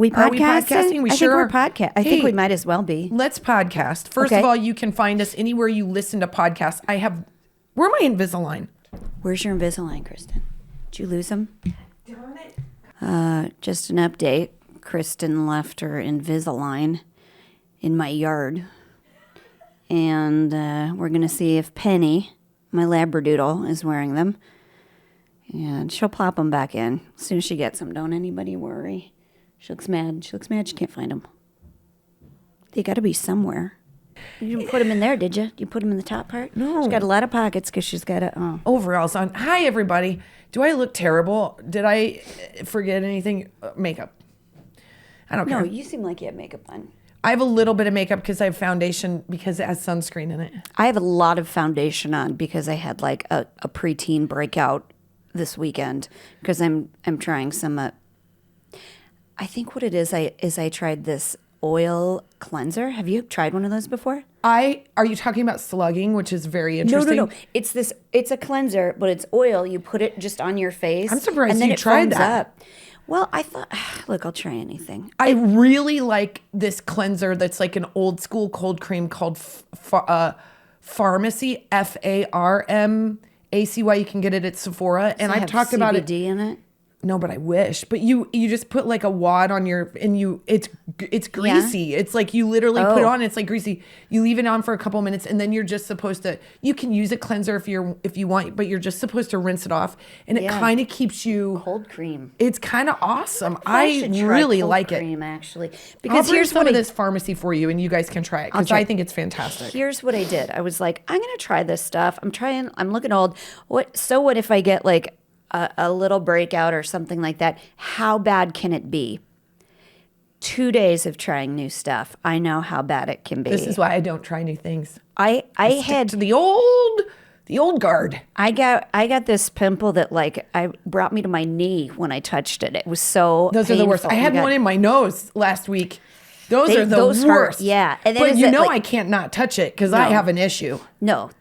we podcasting? We I sure think we're podcast. I think we might as well be. Let's podcast. First of all, you can find us anywhere you listen to podcasts. Where am I Invisalign? Where's your Invisalign, Kristen? Did you lose them? Darn it. Just an update. Kristen left her Invisalign in my yard. And we're going to see if Penny, my Labradoodle, is wearing them. And she'll plop them back in as soon as she gets them. Don't anybody worry. She looks mad. She can't find them. They got to be somewhere. You didn't put them in there, did you? You put them in the top part? No. She's got a lot of pockets because she's got a... Overalls on. Hi, everybody. Do I look terrible? Did I forget anything? Makeup. I don't care. No, you seem like you have makeup on. I have a little bit of makeup because I have foundation because it has sunscreen in it. I have a lot of foundation on because I had like a preteen breakout this weekend because I'm trying some... I think what it is I tried this oil cleanser. Have you tried one of those before? Are you talking about slugging, which is very interesting? No. It's a cleanser, but it's oil. You put it just on your face. I'm surprised and then you it tried foams that. Up. Well, I thought, look, I'll try anything. I really like this cleanser that's like an old school cold cream called Pharmacy, Farmacy. You can get it at Sephora. And I've talked about it. CBD in it? No, but I wish. But you just put like a wad on your, and it's greasy. Yeah? It's like you literally put it on, it's like greasy. You leave it on for a couple minutes, and then you're just supposed to, you can use a cleanser if you want, but you're just supposed to rinse it off. And it kind of keeps you. Cold cream. It's kind of awesome. I really like cream, actually. Because here's some of this Pharmacy for you, and you guys can try it, because I think it's fantastic. Here's what I did. I was like, I'm going to try this stuff. I'm looking old. What if I get like a little breakout or something like that? How bad can it be? 2 days of trying new stuff. I know how bad it can be. This is why I don't try new things. I had to the old guard. I got this pimple that brought me to my knee when I touched it. It was so Those painful. are the worst. I had one in my nose last week. Those are the worst. Hurt, yeah. And but I can't not touch it because I have an issue. No,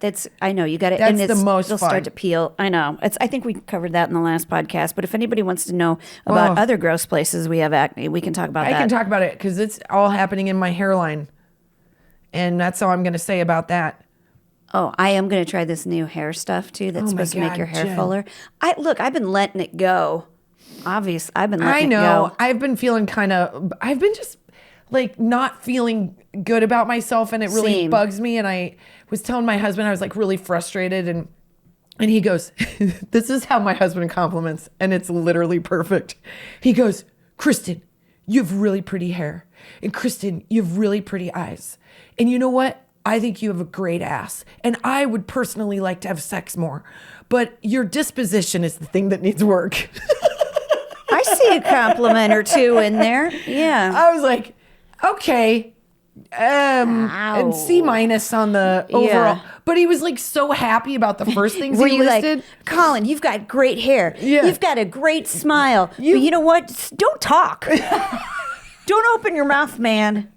I know you got it. That's the most It'll fun. start to peel. I know. I think we covered that in the last podcast. But if anybody wants to know about other gross places we have acne, we can talk about that. I can talk about it because it's all happening in my hairline, and that's all I'm going to say about that. Oh, I am going to try this new hair stuff too. That's supposed to make your hair fuller. I've been letting it go. Obviously, I've been letting it go. I know. I've been feeling I've been just like not feeling good about myself, and it really bugs me. And I was telling my husband I was like really frustrated, and he goes, this is how my husband compliments, and it's literally perfect. He goes, Kristen, you have really pretty hair, and Kristen, you have really pretty eyes, and you know what? I think you have a great ass, and I would personally like to have sex more, but your disposition is the thing that needs work. I see a compliment or two in there. Yeah. I was like, okay, and C- on the overall. Yeah. But he was like so happy about the first things he listed. Like, Colin, you've got great hair. Yeah. You've got a great smile. But you know what? Don't talk. Don't open your mouth, man.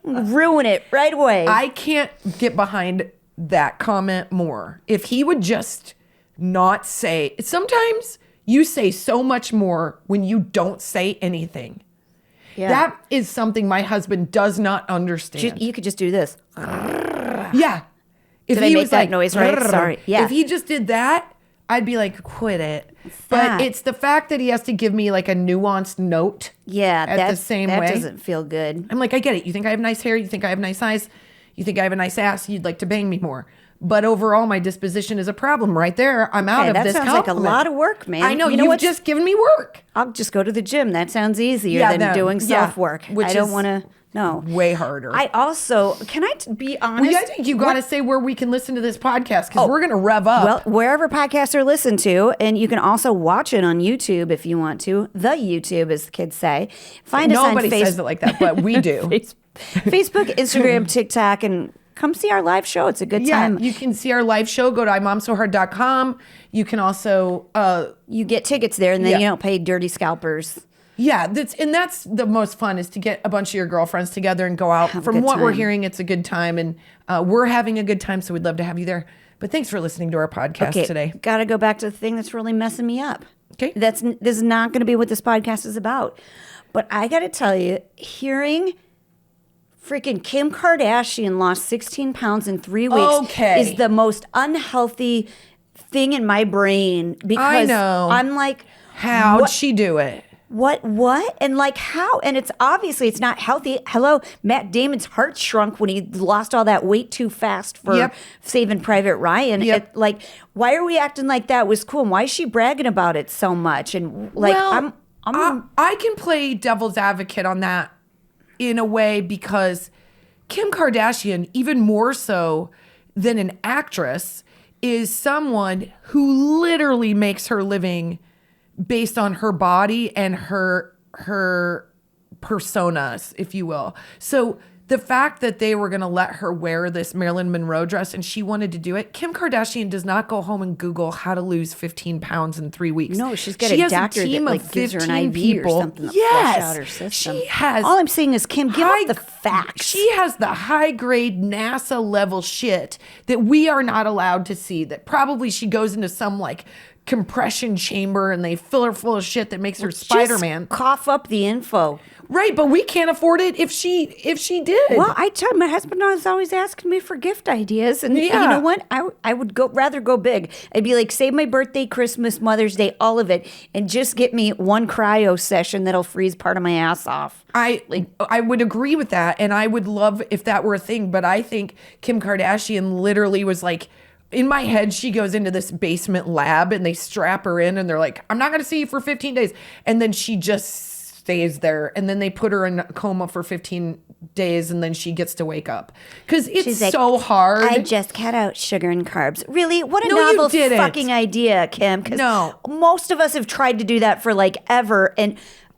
Ruin it right away. I can't get behind that comment more. If he would just not say, sometimes you say so much more when you don't say anything. Yeah. That is something my husband does not understand. You could just do this. Yeah. Did I make that noise right? Sorry. Yeah. If he just did that, I'd be like, quit it. But it's the fact that he has to give me like a nuanced note. Yeah. At the same way. That doesn't feel good. I'm like, I get it. You think I have nice hair? You think I have nice eyes? You think I have a nice ass? You'd like to bang me more. But overall, my disposition is a problem right there. I'm out of this compliment. That sounds like a lot of work, man. I know. You've just given me work. I'll just go to the gym. That sounds easier than doing self-work. Which I don't want to... No. Way harder. I also... Can I be honest? Well, I think you got to say where we can listen to this podcast because we're going to rev up. Well, wherever podcasts are listened to, and you can also watch it on YouTube if you want to. The YouTube, as the kids say. Find us on Facebook. Nobody says it like that, but we do. Facebook, Instagram, TikTok, and... Come see our live show. It's a good time. Yeah, you can see our live show. Go to IMOMSOHARD.com. You can also... you get tickets there, and then you don't pay dirty scalpers. Yeah, that's the most fun is to get a bunch of your girlfriends together and go out. From what we're hearing, it's a good time, and we're having a good time, so we'd love to have you there. But thanks for listening to our podcast today. Got to go back to the thing that's really messing me up. Okay. This is not going to be what this podcast is about. But I got to tell you, hearing freaking Kim Kardashian lost 16 pounds in 3 weeks is the most unhealthy thing in my brain, because I know. I'm like, how'd she do it? What? And like how? And it's obviously it's not healthy. Hello, Matt Damon's heart shrunk when he lost all that weight too fast for Saving Private Ryan. Yep. Like, why are we acting like that was cool? And why is she bragging about it so much? And like, I can play devil's advocate on that in a way, because Kim Kardashian, even more so than an actress, is someone who literally makes her living based on her body and her personas, if you will. So the fact that they were going to let her wear this Marilyn Monroe dress and she wanted to do it, Kim Kardashian does not go home and Google how to lose 15 pounds in 3 weeks. No, she's got a doctor that like gives her an IV people. or something to flush out her system. She has. All I'm saying is, Kim, give up the facts. She has the high grade NASA level shit that we are not allowed to see. That probably she goes into some like compression chamber and they fill her full of shit that makes her Spider-Man. Just cough up the info. Right, but we can't afford it if she did. Well, I tell my husband was always asking me for gift ideas, and you know what? I would rather go big. I'd be like, save my birthday, Christmas, Mother's Day, all of it, and just get me one cryo session that'll freeze part of my ass off. I would agree with that, and I would love if that were a thing. But I think Kim Kardashian literally was like, in my head, she goes into this basement lab and they strap her in and they're like, I'm not going to see you for 15 days. And then she just stays there. And then they put her in a coma for 15 days and then she gets to wake up. Because it's like, so hard. I just cut out sugar and carbs. Really? What a novel fucking idea, Kim. Because most of us have tried to do that for like ever. And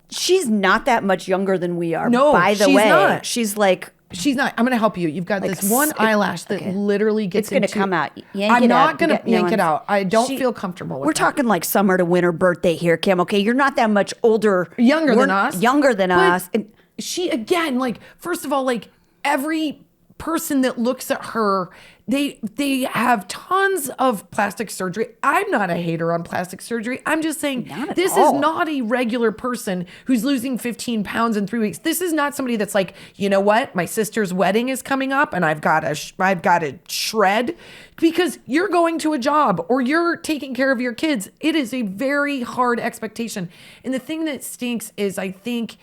she's not that much younger than we are. No, by the way. Not. She's like... She's not. I'm going to help you. You've got like this one eyelash that literally gets into... It's going to come out. I'm not going to yank it out. I don't feel comfortable with We're talking like summer to winter birthday here, Kim. Okay, you're not that much older. Younger than us. Younger than us. And she, again, like, first of all, like, every person that looks at her, they have tons of plastic surgery. I'm not a hater on plastic surgery. I'm just saying this is not a regular person who's losing 15 pounds in 3 weeks. This is not somebody that's like, you know what? My sister's wedding is coming up and I've got to shred, because you're going to a job or you're taking care of your kids. It is a very hard expectation. And the thing that stinks is I think,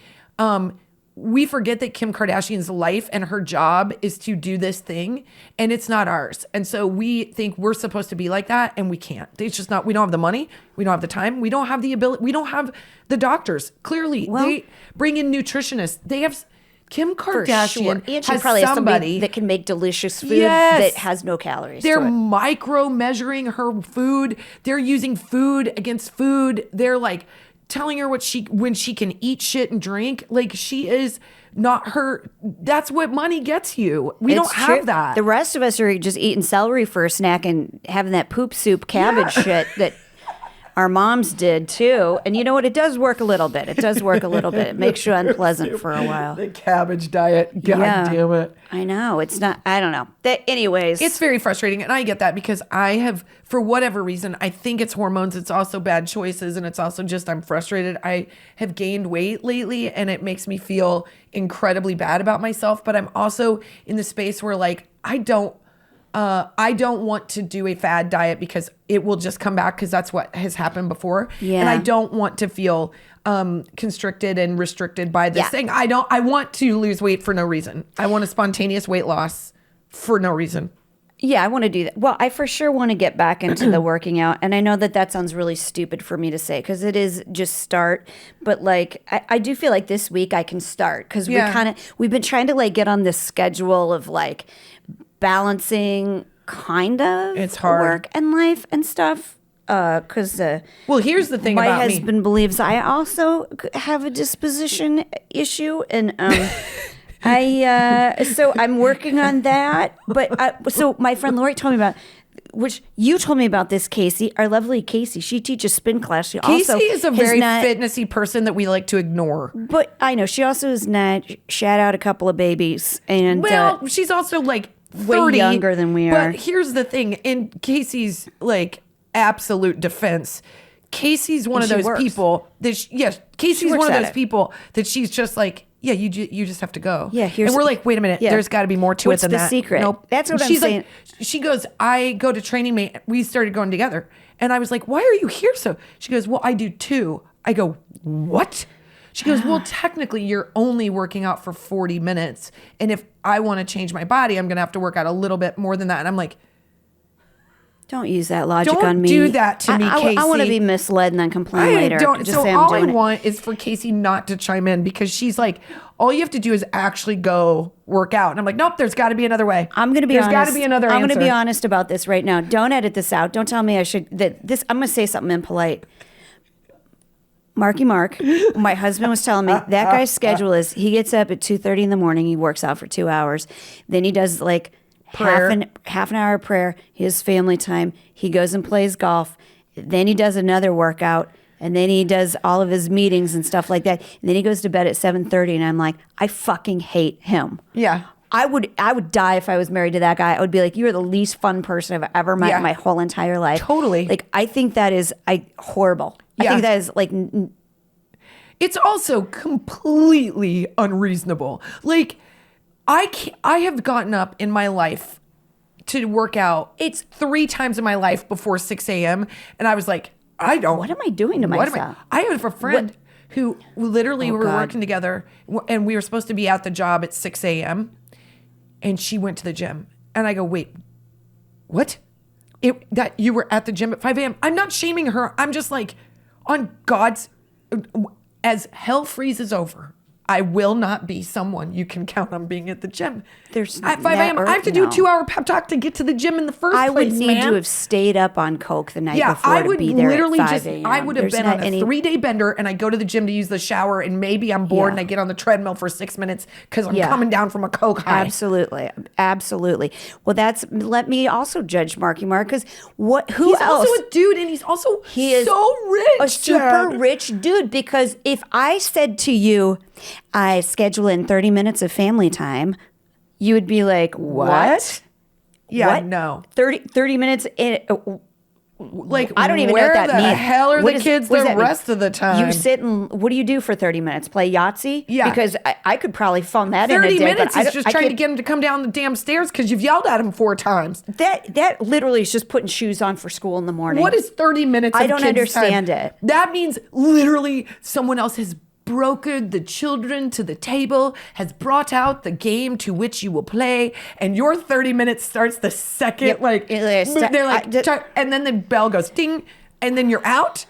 we forget that Kim Kardashian's life and her job is to do this thing, and it's not ours. And so we think we're supposed to be like that, and we can't. It's just not. We don't have the money. We don't have the time. We don't have the ability. We don't have the doctors. Clearly, they bring in nutritionists. They have Kim Kardashian and she has probably somebody has somebody that can make delicious food that has no calories. They're micro measuring her food. They're using food against food. They're like telling her when she can eat shit and drink. Like, she is not her. That's what money gets you. We don't have that. The rest of us are just eating celery for a snack and having that poop soup cabbage shit that our moms did too. And you know what? It does work a little bit. It makes you unpleasant for a while. The cabbage diet. God damn it. I know. It's not, I don't know. Anyways. It's very frustrating. And I get that because I have, for whatever reason, I think it's hormones. It's also bad choices. And it's also just, I'm frustrated. I have gained weight lately and it makes me feel incredibly bad about myself. But I'm also in the space where like, I don't want to do a fad diet because it will just come back, because that's what has happened before. Yeah. And I don't want to feel constricted and restricted by this thing. I want to lose weight for no reason. I want a spontaneous weight loss for no reason. Yeah, I want to do that. Well, I for sure want to get back into the working out. And I know that sounds really stupid for me to say, because it is just start. But like, I do feel like this week I can start, because we've been trying to like get on this schedule of like balancing kind of it's hard work and life and stuff. Because well, here's the thing my about me. husband believes I also have a disposition issue, and so I'm working on that. But so my friend Lori told me about, which you told me about this, Casey, our lovely Casey. She teaches spin class. Casey is a very fitnessy person that we like to ignore. But I know she also is not. Shout out a couple of babies, and well, she's also like 30, way younger than we are. But here's the thing: in Casey's like absolute defense, Casey's one And of she those works. people that Casey's works one of at those it. people that she's just like, yeah, you just have to go. Yeah, and we're like, wait a minute, there's got to be more to What's it than the that. secret? Nope. That's what I'm She's saying. Like, she goes, I go to Training Mate. We started going together, and I was like, why are you here? So she goes, well, I do too. I go, what? She goes, well, technically, you're only working out for 40 minutes, and if I want to change my body, I'm gonna have to work out a little bit more than that. And I'm like, Don't use that logic don't on me. do that to me, Casey. I want to be misled and then complain later. Just So say I'm all I doing it. want is for Casey not to chime in because she's like, all you have to do is actually go work out. And I'm like, nope, there's got to be another way. I'm going to be There's honest. got to be another I'm answer. going to be honest about this right now. Don't edit this out. Don't tell me I should. I'm going to say something impolite. Marky Mark, my husband was telling me that guy's schedule is he gets up at 2:30 in the morning. He works out for 2 hours. Then he does like Prayer. half an hour of prayer, his family time. He goes and plays golf. Then he does another workout. And then he does all of his meetings and stuff like that. And then he goes to bed at 7:30. And I'm like, I fucking hate him. Yeah. I would die if I was married to that guy. I would be like, you are the least fun person I've ever met Yeah. in my whole entire life. Totally. Like, I think that is horrible. I Yeah. think that is like, It's also completely unreasonable. Like, I have gotten up in my life to work out. It's 3 times in my life before 6 a.m. And I was like, what am I doing to What am myself? I have a friend who literally we were God. working together and we were supposed to be at the job at 6 a.m. and she went to the gym. And I go, wait, what? That you were at the gym at 5 a.m. I'm not shaming her. I'm just like, on God's, as hell freezes over, I will not be someone you can count on being at the gym. There's at 5 a.m. I have to do a 2-hour pep talk to get to the gym in the first I place, would need man. to have stayed up on coke the night before I to would be there literally at 5 a.m. I would have There's been not on a any- 3-day bender and I go to the gym to use the shower and maybe I'm bored and I get on the treadmill for 6 minutes because I'm coming down from a coke high. Absolutely. Well, let me also judge Marky Mark because who He's else? also a dude and he's also He is so rich. a super Jen. rich dude. Because if I said to you, I schedule in 30 minutes of family time, you would be like, what? Yeah, What? no. 30 minutes in. Like, I don't even know where what that the means. hell are What the is- kids what does the that mean? rest of the time? You sit and what do you do for 30 minutes? Play Yahtzee? Yeah. Because I could probably phone that in a 30 day. minutes but is I just I trying to could- get him to come down the damn stairs because you've yelled at him 4 times. That literally is just putting shoes on for school in the morning. What is 30 minutes I of don't kids' understand time? it. That means literally someone else has brokered the children to the table, has brought out the game to which you will play, and your 30 minutes starts the second, Yep. like, they're like, and then the bell goes ding, and then you're out?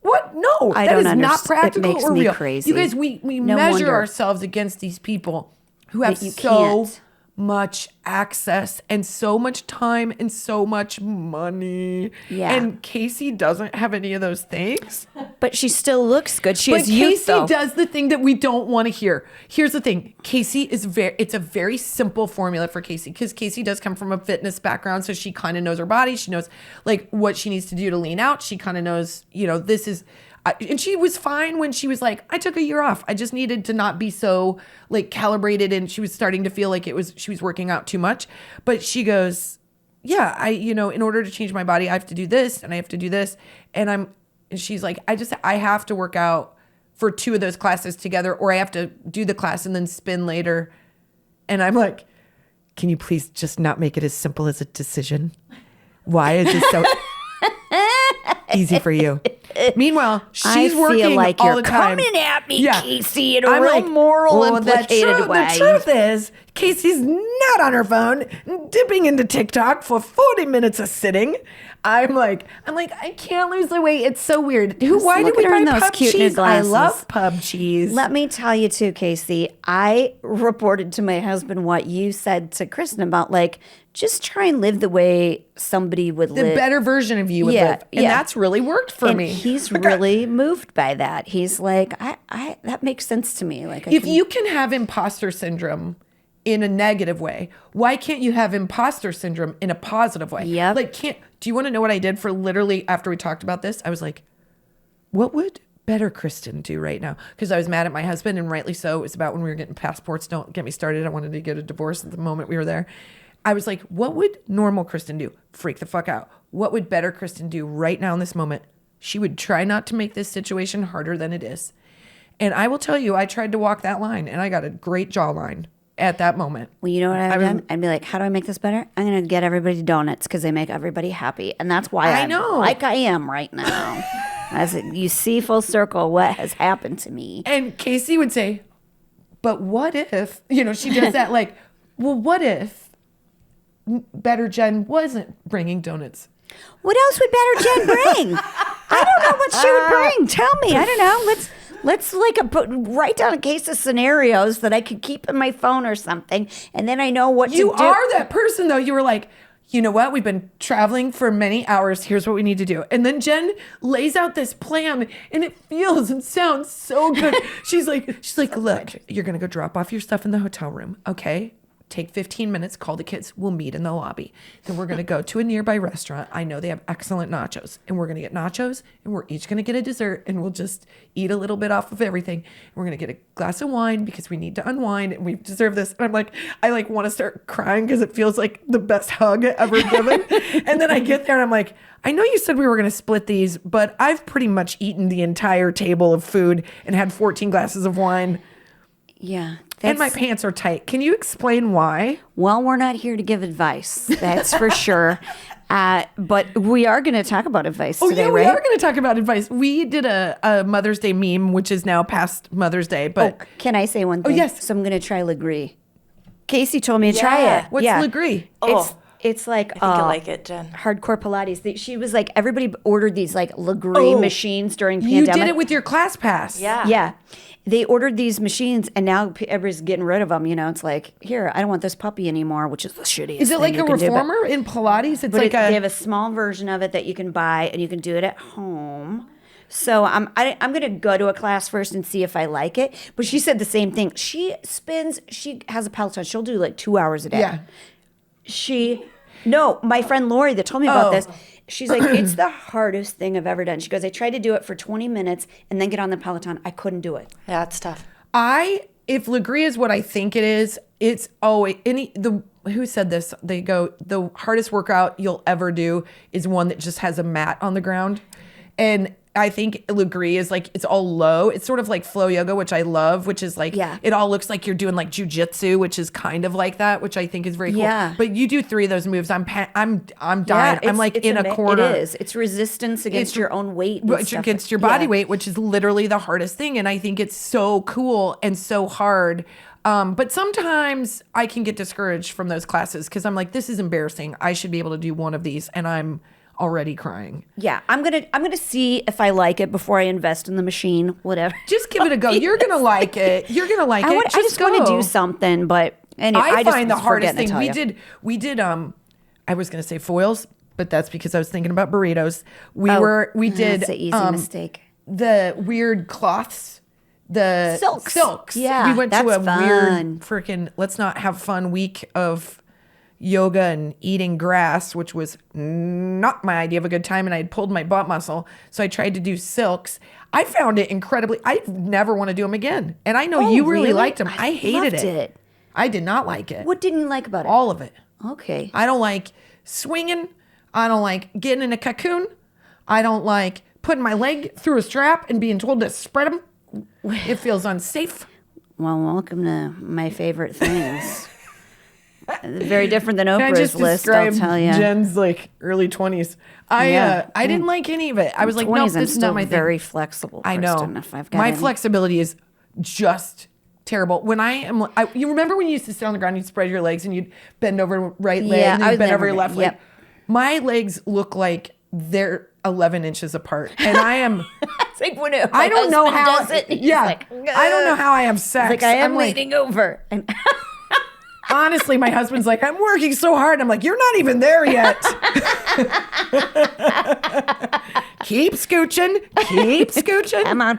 What? No, I that don't is not understand. It practical makes or me real. crazy. You guys, we No measure wonder. ourselves against these people who have That you so can't. much access and so much time and so much money. Yeah. And Casey doesn't have any of those things. But she still looks good. She But has youth, Casey though. does the thing that we don't want to hear. Here's the thing. Casey is it's a very simple formula for Casey because Casey does come from a fitness background. So she kind of knows her body. She knows like what she needs to do to lean out. She kind of knows, this is, and she was fine when she was like, I took a year off. I just needed to not be so like calibrated. And she was starting to feel like she was working out too much. But she goes, yeah, in order to change my body, I have to do this and I have to do this. And she's like, I have to work out for 2 of those classes together, or I have to do the class and then spin later. And I'm like, can you please just not make it as simple as a decision? Why is this so easy for you? Meanwhal, she's working feel like all you're the time. coming at me, Casey, in a I'm real like, moral, well, implicated way. The truth is, Casey's not on her phone, dipping into TikTok for 40 minutes of sitting. I'm like, I can't lose the weight. It's so weird. Why look did we at her buy in those pub cute new cheese? I glasses. love pub cheese. Let me tell you too, Casey. I reported to my husband what you said to Kristen about just try and live the way somebody would The live. better version of you would Yeah, live. And yeah. that's really worked for and me. he's really moved by that. He's like, I that makes sense to me. Like, If you can have imposter syndrome in a negative way, why can't you have imposter syndrome in a positive way? Yep. Do you want to know what I did for literally after we talked about this? I was like, what would better Kristen do right now? Because I was mad at my husband, and rightly so. It was about when we were getting passports. Don't get me started. I wanted to get a divorce at the moment we were there. I was like, what would normal Kristen do? Freak the fuck out. What would better Kristen do right now in this moment? She would try not to make this situation harder than it is. And I will tell you, I tried to walk that line and I got a great jawline at that moment. Well, you know what I've done? I'd be like, how do I make this better? I'm going to get everybody donuts because they make everybody happy. And that's why I'm like I am right now. As you see full circle what has happened to me. And Casey would say, but what if, she does that like, well, what if Better Jen wasn't bringing donuts? What else would Better Jen bring? I don't know what she would bring. Tell me. I don't know. Let's write down a case of scenarios that I could keep in my phone or something, and then I know what to do. You are that person, though. You were like, you know what? We've been traveling for many hours. Here's what we need to do. And then Jen lays out this plan, and it feels and sounds so good. She's like, look, you're going to go drop off your stuff in the hotel room, okay? Take 15 minutes, call the kids. We'll meet in the lobby. Then we're going to go to a nearby restaurant. I know they have excellent nachos. And we're going to get nachos, and we're each going to get a dessert, and we'll just eat a little bit off of everything. And we're going to get a glass of wine because we need to unwind, and we deserve this. And I'm like, I want to start crying because it feels like the best hug ever given. And then I get there, and I'm like, I know you said we were going to split these, but I've pretty much eaten the entire table of food and had 14 glasses of wine. Yeah. And my pants are tight. Can you explain why? Well, we're not here to give advice. That's for sure. But we are going to talk about advice today, right? We are going to talk about advice. We did a Mother's Day meme, which is now past Mother's Day. But can I say one thing? Oh, yes. So I'm going to try Legree. Casey told me to try it. What's Legree? It's like I think you like it, Jen. Hardcore Pilates. She was like, everybody ordered these like Legree machines during pandemic. You did it with your class pass. Yeah. They ordered these machines, and now everybody's getting rid of them. It's like, here, I don't want this puppy anymore, which is the shittiest. Is it like a reformer in Pilates? It's like they have a small version of it that you can buy, and you can do it at home. So I'm going to go to a class first and see if I like it. But she said the same thing. She has a Peloton. She'll do like 2 hours a day. Yeah. My friend Lori that told me about this, she's like, it's the hardest thing I've ever done. She goes, I tried to do it for 20 minutes and then get on the Peloton. I couldn't do it. Yeah, it's tough. If Legree is what I think it is, it's always who said this? They go, the hardest workout you'll ever do is one that just has a mat on the ground. And I think Legree is like, it's all low. It's sort of like flow yoga, which I love, which is like, it all looks like you're doing like jujitsu, which is kind of like that, which I think is very cool. Yeah. But you do 3 of those moves. I'm dying. I'm like in a corner. It is. It's resistance against your own weight. Against your body weight, which is literally the hardest thing. And I think it's so cool and so hard. But sometimes I can get discouraged from those classes because I'm like, this is embarrassing. I should be able to do one of these. And I'm already crying. Yeah, I'm gonna see if I like it before I invest in the machine. Whatever. Just give it a go. You're gonna like it. You're gonna like it. I just want to do something, but anyway, I find the hardest thing we did. I was gonna say foils, but that's because I was thinking about burritos. We did. That's an easy mistake. The weird cloths. The silks. Yeah, we went to a weird freaking let's not have fun week of yoga and eating grass, which was not my idea of a good time, and I had pulled my butt muscle, so I tried to do silks. I found it incredibly. I never want to do them again, and I know you really liked them. I hated it. I did not like it. What didn't you like about it? All of it. Okay. I don't like swinging. I don't like getting in a cocoon. I don't like putting my leg through a strap and being told to spread them. It feels unsafe. Well, welcome to my favorite things. Very different than Oprah's list, I'll tell you. Jen's like early 20s. I didn't like any of it. I was like, no, this is not my thing. Very flexible. I know. My flexibility is just terrible. When you remember when you used to sit on the ground, you'd spread your legs and you'd bend over right leg and then you'd bend over your left leg. My legs look like they're 11 inches apart, and I am. It's like when I don't know how. Does it, I don't know how I have sex. It's like I am leaning over. Honestly, my husband's like, I'm working so hard. I'm like, you're not even there yet. Keep scooching. Keep scooching. Come on.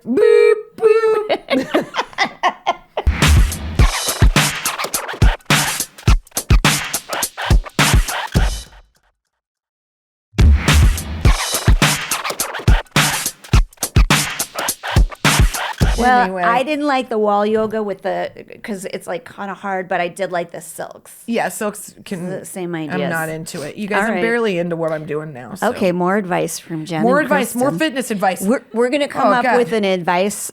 Boop, boop. Well, Anyway. I didn't like the wall yoga because it's like kind of hard, but I did like the silks. Yeah, silks can. The same ideas. I'm not into it. You guys, All I'm right. barely into what I'm doing now. So. Okay, more advice from Jen. More and advice, more Kristin. fitness advice. We're gonna come up God. with an advice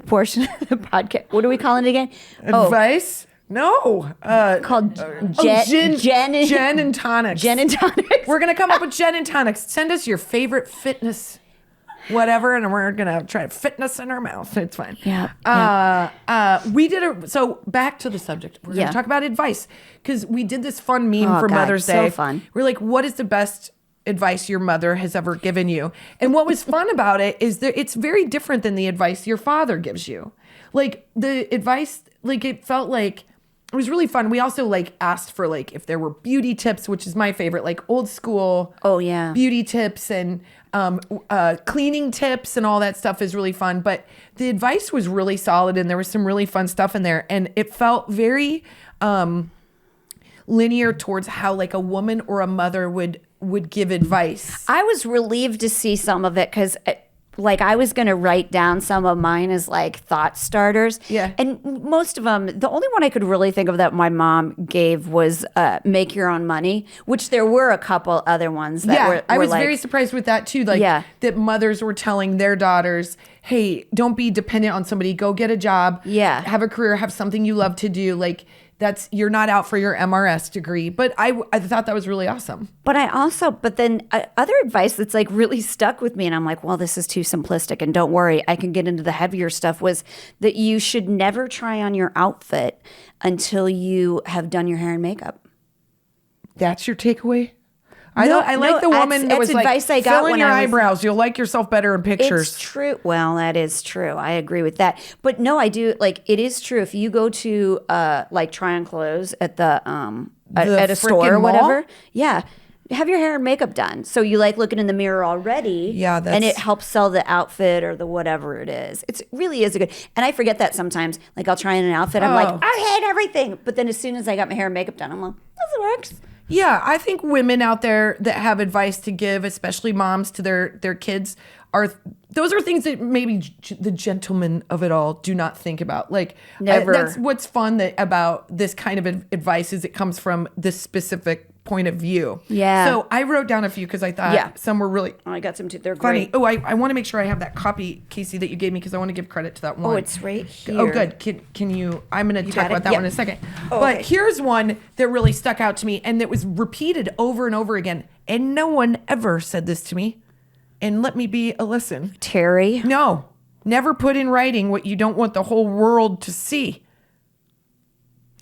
portion of the podcast. What are we calling it again? Advice? No. Called Jen and tonics. Jen and tonics. We're gonna come up with Jen and tonics. Send us your favorite fitness, whatever, and we're gonna try fitness in our mouth. It's fine. Yeah. We did so back to the subject. We're gonna talk about advice because we did this fun meme for Mother's Day. So fun. We're like, what is the best advice your mother has ever given you? And what was fun about it is that it's very different than the advice your father gives you. Like the advice, like it felt like it was really fun. We also like asked for like if there were beauty tips, which is my favorite, like old school beauty tips and cleaning tips and all that stuff is really fun. But the advice was really solid and there was some really fun stuff in there. And it felt very linear towards how like a woman or a mother would give advice. I was relieved to see some of it because like I was going to write down some of mine as like thought starters. Yeah. And most of them, the only one I could really think of that my mom gave was make your own money, which there were a couple other ones that were I was like, very surprised with that too. Like that mothers were telling their daughters, hey, don't be dependent on somebody. Go get a job. Yeah. Have a career, have something you love to do. Like you're not out for your MRS degree. But I thought that was really awesome. But then other advice that's like really stuck with me, and I'm like, well, this is too simplistic, and don't worry, I can get into the heavier stuff, was that you should never try on your outfit until you have done your hair and makeup. That's your takeaway? I like the woman that was advice like, I got fill in when your I was, eyebrows. You'll like yourself better in pictures. It's true. Well, that is true. I agree with that. But no, I do. Like, it is true. If you go to like try on clothes at the at a store or whatever, have your hair and makeup done. So you like looking in the mirror already. Yeah, and it helps sell the outfit or the whatever it is. It really is a good. And I forget that sometimes. Like I'll try on an outfit. I'm like, I hate everything. But then as soon as I got my hair and makeup done, I'm like, this works. Yeah, I think women out there that have advice to give, especially moms to their kids, those are things that maybe the gentlemen of it all do not think about. Like, never. That's what's fun about this kind of advice is it comes from this specific point of view. Yeah. So I wrote down a few because I thought some were really. Oh, I got some too. They're funny. great. Oh, I want to make sure I have that copy, Casey, that you gave me because I want to give credit to that one. Oh, it's right here. Oh, good. Can you? I'm going to talk about that one in a second. Oh, but okay. here's one that really stuck out to me and that was repeated over and over again. And no one ever said this to me. And let me be a listen. Terry. No. Never put in writing what you don't want the whole world to see.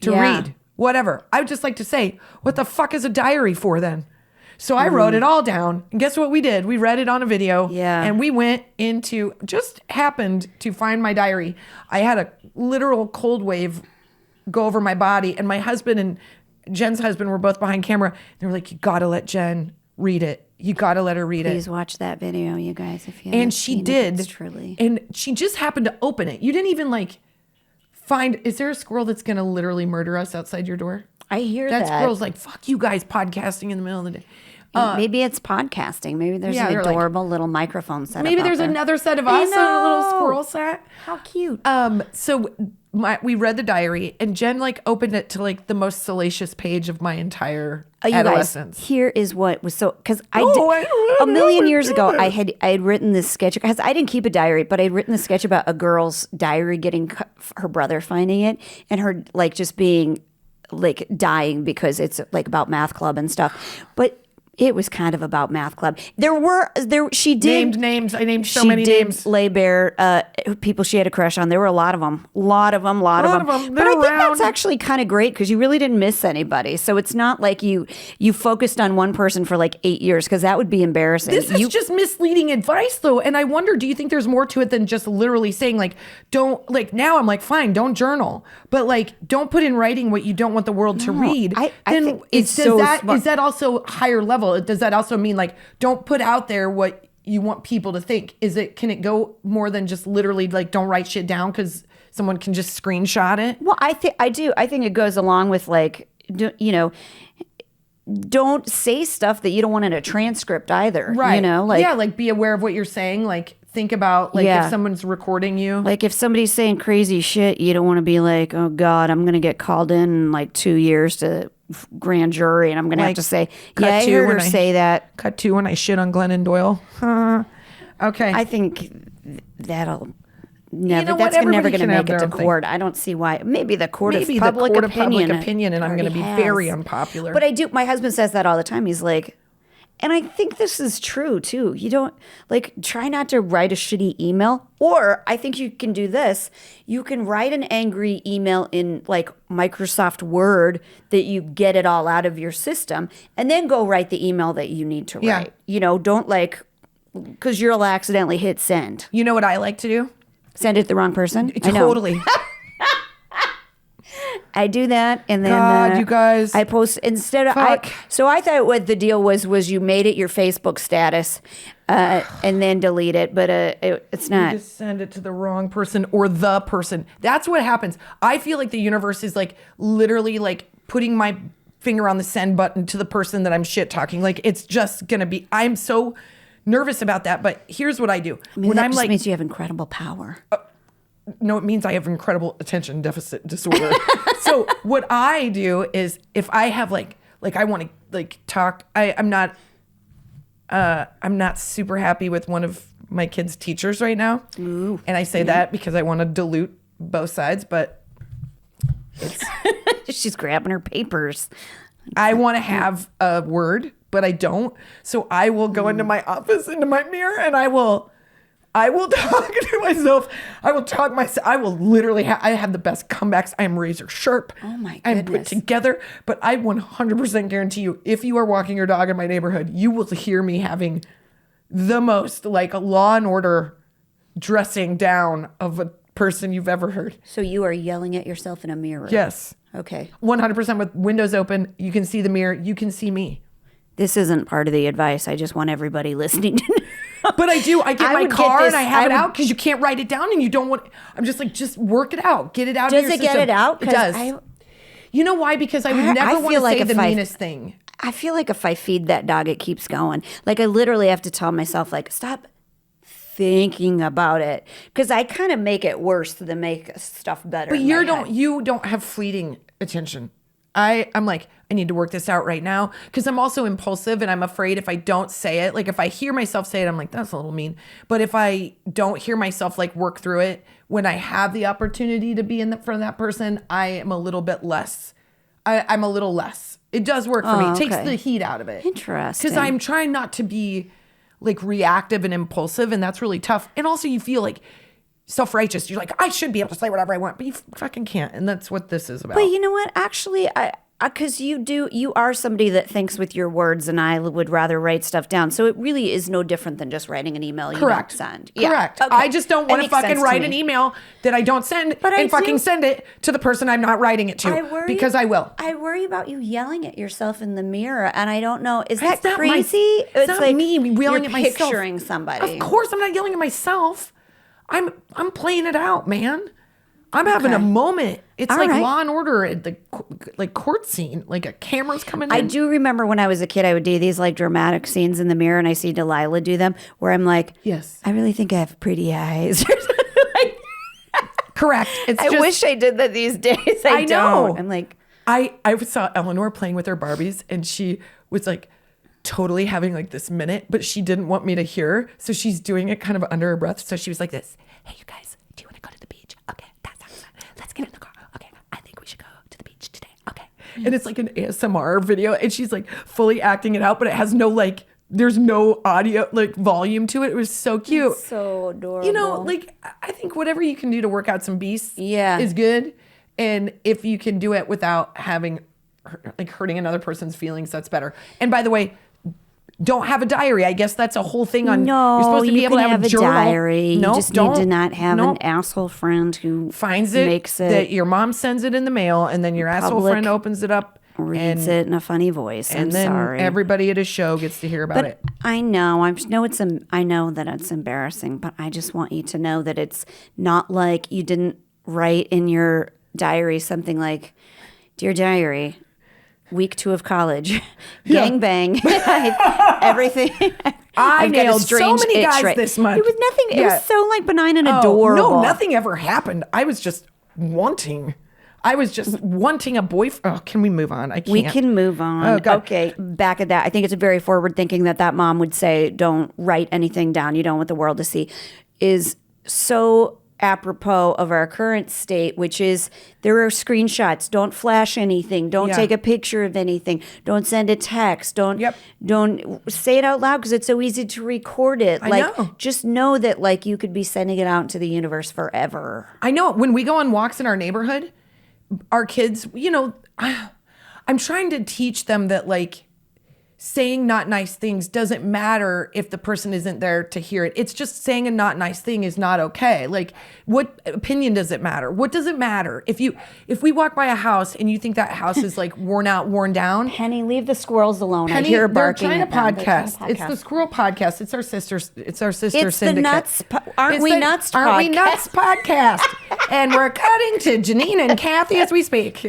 To read. Whatever. I would just like to say, what the fuck is a diary for then? So I wrote it all down. And guess what we did? We read it on a video. Yeah. And we went into, just happened to find my diary. I had a literal cold wave go over my body. And my husband and Jen's husband were both behind camera. They were like, you got to let Jen read it. You got to let her read it. Please watch that video, you guys, if you And she did. It's truly. And she just happened to open it. You didn't even like find, is there a squirrel that's going to literally murder us outside your door? I hear that. That squirrel's like, fuck you guys podcasting in the middle of the day. Maybe it's podcasting. Maybe there's an adorable little microphone set maybe up there's out there. another set of us and a little squirrel set. How cute. So we read the diary and Jen like opened it to like the most salacious page of my entire adolescence. Guys, here is what was so, because a million years ago, I had written this sketch, because I didn't keep a diary, but I had written this sketch about a girl's diary getting her brother finding it and her like just being like dying because it's like about math club and stuff. But it was kind of about math club. She did named names. I named so many names. She did lay bare people she had a crush on. There were a lot of them. Lot of them. But I think that's actually kind of great because you really didn't miss anybody. So it's not like you focused on one person for like 8 years because that would be embarrassing. This is just misleading advice though. And I wonder, do you think there's more to it than just literally saying like, don't, like now I'm like, fine, don't journal. But like, don't put in writing what you don't want the world to read. I think is that also higher level? Does that also mean like, don't put out there what you want people to think? Can it go more than just literally like, don't write shit down because someone can just screenshot it? Well, I think it goes along with like, don't say stuff that you don't want in a transcript either. Right. Like be aware of what you're saying. Like think about like if someone's recording you. Like if somebody's saying crazy shit, you don't want to be like, oh God, I'm going to get called in like 2 years to grand jury and I'm going to have to say, yeah, I heard her say that. Cut 2 when I shit on Glennon Doyle. Okay. I think that'll never, that's never going to make it to court. I don't see why. Maybe the court of public opinion and I'm going to be very unpopular. But I do, my husband says that all the time. He's like, and I think this is true too. You don't like try not to write a shitty email, or I think you can do this. You can write an angry email in like Microsoft Word that you get it all out of your system and then go write the email that you need to write. You know, don't like, because you'll accidentally hit send. You know what I like to do? Send it to the wrong person? Totally. I do that, and then God, you guys, I post instead of so I thought what the deal was you made it your Facebook status, and then delete it, but it's not. You just send it to the wrong person or the person. That's what happens. I feel like the universe is like literally like putting my finger on the send button to the person that I'm shit talking. Like it's just gonna be. I'm so nervous about that, but here's what I do. When that just means you have incredible power. No, it means I have incredible attention deficit disorder. So what I do is if I have like I want to like talk, I'm not super happy with one of my kids' teachers right now. Ooh. And I say that because I want to dilute both sides, but it's she's grabbing her papers. I want to have a word, but I don't. So I will go into my office, into my mirror, and I will talk to myself. I will talk myself. I will literally I have the best comebacks. I am razor sharp. Oh my goodness. I'm put together. But I 100% guarantee you, if you are walking your dog in my neighborhood, you will hear me having the most like a Law and Order dressing down of a person you've ever heard. So you are yelling at yourself in a mirror? Yes. Okay. 100% with windows open. You can see the mirror. You can see me. This isn't part of the advice. I just want everybody listening to know. But I do. I get my car and I have it out because you can't write it down and you don't want. I'm just like, just work it out. Get it out of your system. Does it get it out? It does. You know why? Because I would never want to say the meanest thing. I feel like if I feed that dog, it keeps going. Like I literally have to tell myself, like, stop thinking about it, because I kind of make it worse than make stuff better. But you don't have fleeting attention. I'm like, I need to work this out right now because I'm also impulsive and I'm afraid if I don't say it, like if I hear myself say it, I'm like, that's a little mean. But if I don't hear myself like work through it, when I have the opportunity to be in front of that person, I am a little bit less. I'm a little less. It does work for me. It takes the heat out of it. Interesting. Because I'm trying not to be like reactive and impulsive, and that's really tough. And also you feel like self-righteous. You're like, I should be able to say whatever I want, but you fucking can't. And that's what this is about. But you know what? Actually, because you are somebody that thinks with your words, and I would rather write stuff down. So it really is no different than just writing an email you don't send. Correct. Yeah. Okay. I just don't want to fucking write an email that I don't send and fucking send it to the person I'm not writing it to because I will. I worry about you yelling at yourself in the mirror, and I don't know. Is that crazy? It's not like me yelling at myself. Picturing somebody. Of course, I'm not yelling at myself. I'm playing it out, man. I'm having a moment. It's like Law and Order at the like court scene, like a camera's coming in. I do remember when I was a kid, I would do these like dramatic scenes in the mirror, and I see Delilah do them, where I'm like, yes, I really think I have pretty eyes. Correct. I wish I did that these days. I don't. I'm like, I saw Eleanor playing with her Barbies, and she was like totally having like this minute, but she didn't want me to hear her, so she's doing it kind of under her breath. So she was like this, hey, you guys, do you want to go to the beach? Okay, that sounds fun. Let's get in the car. Okay, I think we should go to the beach today. Okay. And it's like an ASMR video, and she's like fully acting it out, but it has no like, there's no audio like volume to it. It was so cute. It's so adorable. You know, like I think whatever you can do to work out some beasts is good. And if you can do it without having like hurting another person's feelings, that's better. And by the way, don't have a diary. I guess that's a whole thing on. No, you're supposed to be able to have a journal. Diary. No, you just need to not have an asshole friend who finds it, makes it. That your mom sends it in the mail, and then your asshole friend opens it up, reads it in a funny voice. And then everybody at his show gets to hear about it. I know. I know that it's embarrassing, but I just want you to know that it's not like you didn't write in your diary something like, "Dear Diary, week 2 of college. Yeah. Gang bang. Everything. I I've got a nailed so strange many itch guys this month. It was nothing. It Yeah. was so like benign and Oh, adorable. no, nothing ever happened. I was just wanting. I was just wanting a boyfriend. Oh, can we move on? I can't. We can move on. Oh, God. Okay, back at that. I think it's very forward thinking that mom would say, don't write anything down. You don't want the world to see. Is so apropos of our current state, which is there are screenshots. Don't flash anything. Don't Yeah. take a picture of anything. Don't send a text. Don't say it out loud because it's so easy to record it. I like, know. just know that like you could be sending it out into the universe forever. I know. When we go on walks in our neighborhood, our kids, I'm trying to teach them that like saying not nice things doesn't matter if the person isn't there to hear it. It's just saying a not nice thing is not okay. Like, what opinion does it matter? What does it matter? If we walk by a house and you think that house is like worn out, worn down. Penny, leave the squirrels alone. Penny, I hear they're barking trying to at them. They're trying to podcast. It's the Squirrel Podcast. It's our sisters. It's our sister It's syndicate. the nuts. Aren't we nuts? Aren't we podcast. nuts podcast? And we're cutting to Janine and Kathy as we speak.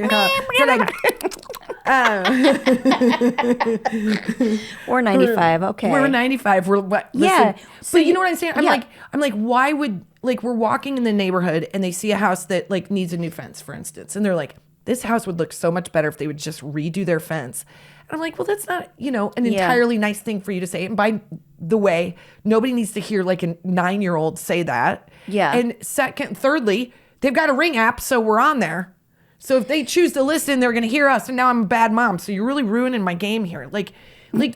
We're 95. Okay. We're 95. We're what? Yeah. Listen, So but you know what I'm saying? I'm yeah. like, why would we're walking in the neighborhood and they see a house that like needs a new fence, for instance, and they're like, this house would look so much better if they would just redo their fence. And I'm like, well, that's not an entirely nice thing for you to say. And by the way, nobody needs to hear like a 9-year-old say that. Yeah. And thirdly, they've got a Ring app, so we're on there. So if they choose to listen, they're going to hear us. And now I'm a bad mom. So you're really ruining my game here. Like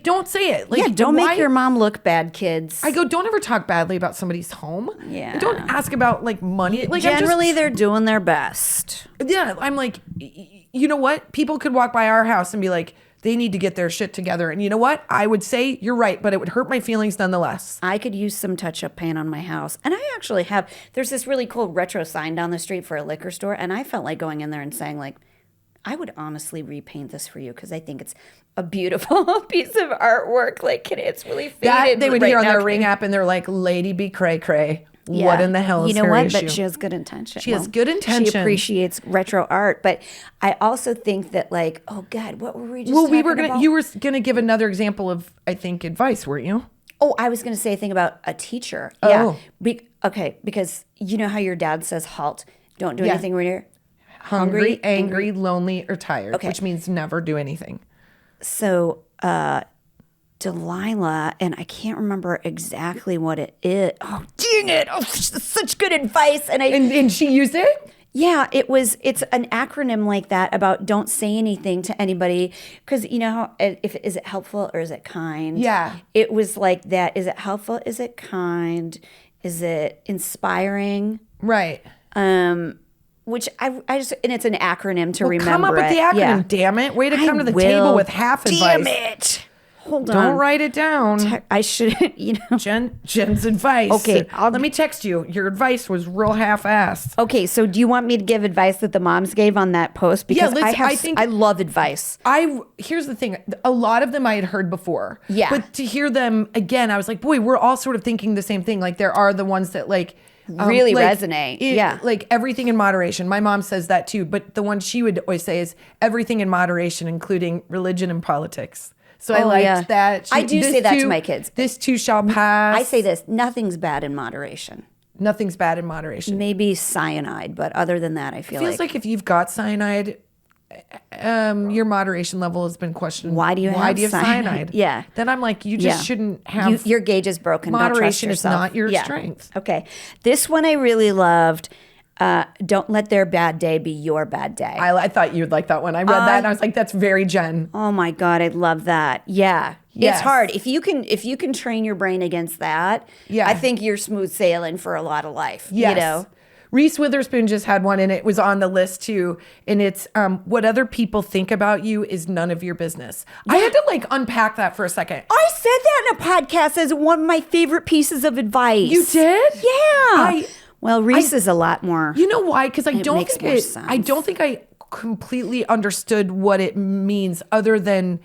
don't say it. Like, don't make your mom look bad, kids. I go, don't ever talk badly about somebody's home. Yeah. And don't ask about like money. Like Generally, they're doing their best. yeah. I'm like, you know what? People could walk by our house and be like, they need to get their shit together. And you know what? I would say you're right, but it would hurt my feelings nonetheless. I could use some touch-up paint on my house. And I actually have, there's this really cool retro sign down the street for a liquor store. And I felt like going in there and saying like, I would honestly repaint this for you because I think it's a beautiful piece of artwork. Like, it's really faded. That they would right hear on now. their Ring app and they're like, lady be cray cray. Yeah. What in the hell is you know her what? issue? But she has good intention. She has good intention. She appreciates retro art, but I also think that like, oh God, what were we just? Well, talking about? you were gonna give another example of, I think, advice, weren't you? Oh, I was gonna say a thing about a teacher. Oh. Yeah. Okay, because you know how your dad says halt, don't do Yeah. anything when you're Hungry, angry, lonely, or tired, Okay. which means never do anything. So Delilah, and I can't remember exactly what it is. Oh, dang it! Oh, such good advice, And she used it? Yeah, it's an acronym like that about don't say anything to anybody because you know how is it helpful or is it kind? Yeah. It was like that. Is it helpful? Is it kind? Is it inspiring? Right. Which I just and it's an acronym to remember. Come up with the it. acronym, Yeah. damn it. Way to come I to the will. table with half advice. Damn it! Hold on. Don't write it down. I should, Jen's advice. Okay, let me text you. Your advice was real half-assed. Okay, so do you want me to give advice that the moms gave on that post? Because I love advice. Here's the thing. A lot of them I had heard before. Yeah. But to hear them again, I was like, boy, we're all sort of thinking the same thing. Like there are the ones that like really resonate. Yeah. Like everything in moderation. My mom says that too. But the one she would always say is everything in moderation, including religion and politics. So I liked that. I do say that to my kids. This too shall pass. I say this, nothing's bad in moderation. Nothing's bad in moderation. Maybe cyanide, but other than that, I feel Feels like if you've got cyanide, your moderation level has been questioned. Why do you have cyanide? Yeah. Then I'm like, you just shouldn't have. Your gauge is broken. Moderation Don't is trust yourself. not your strength. Okay. This one I really loved. Don't let their bad day be your bad day. I thought you'd like that one. I read that and I was like, that's very Jen. Oh my God, I love that. Yeah. Yes. It's hard. If you can train your brain against that, Yeah. I think you're smooth sailing for a lot of life. Yes. You know? Reese Witherspoon just had one and it was on the list too. And it's what other people think about you is none of your business. I had to like unpack that for a second. I said that in a podcast as one of my favorite pieces of advice. You did? Yeah. Well, Reese is a lot more. You know why? Because I don't makes think more I sense. don't think I completely understood what it means other than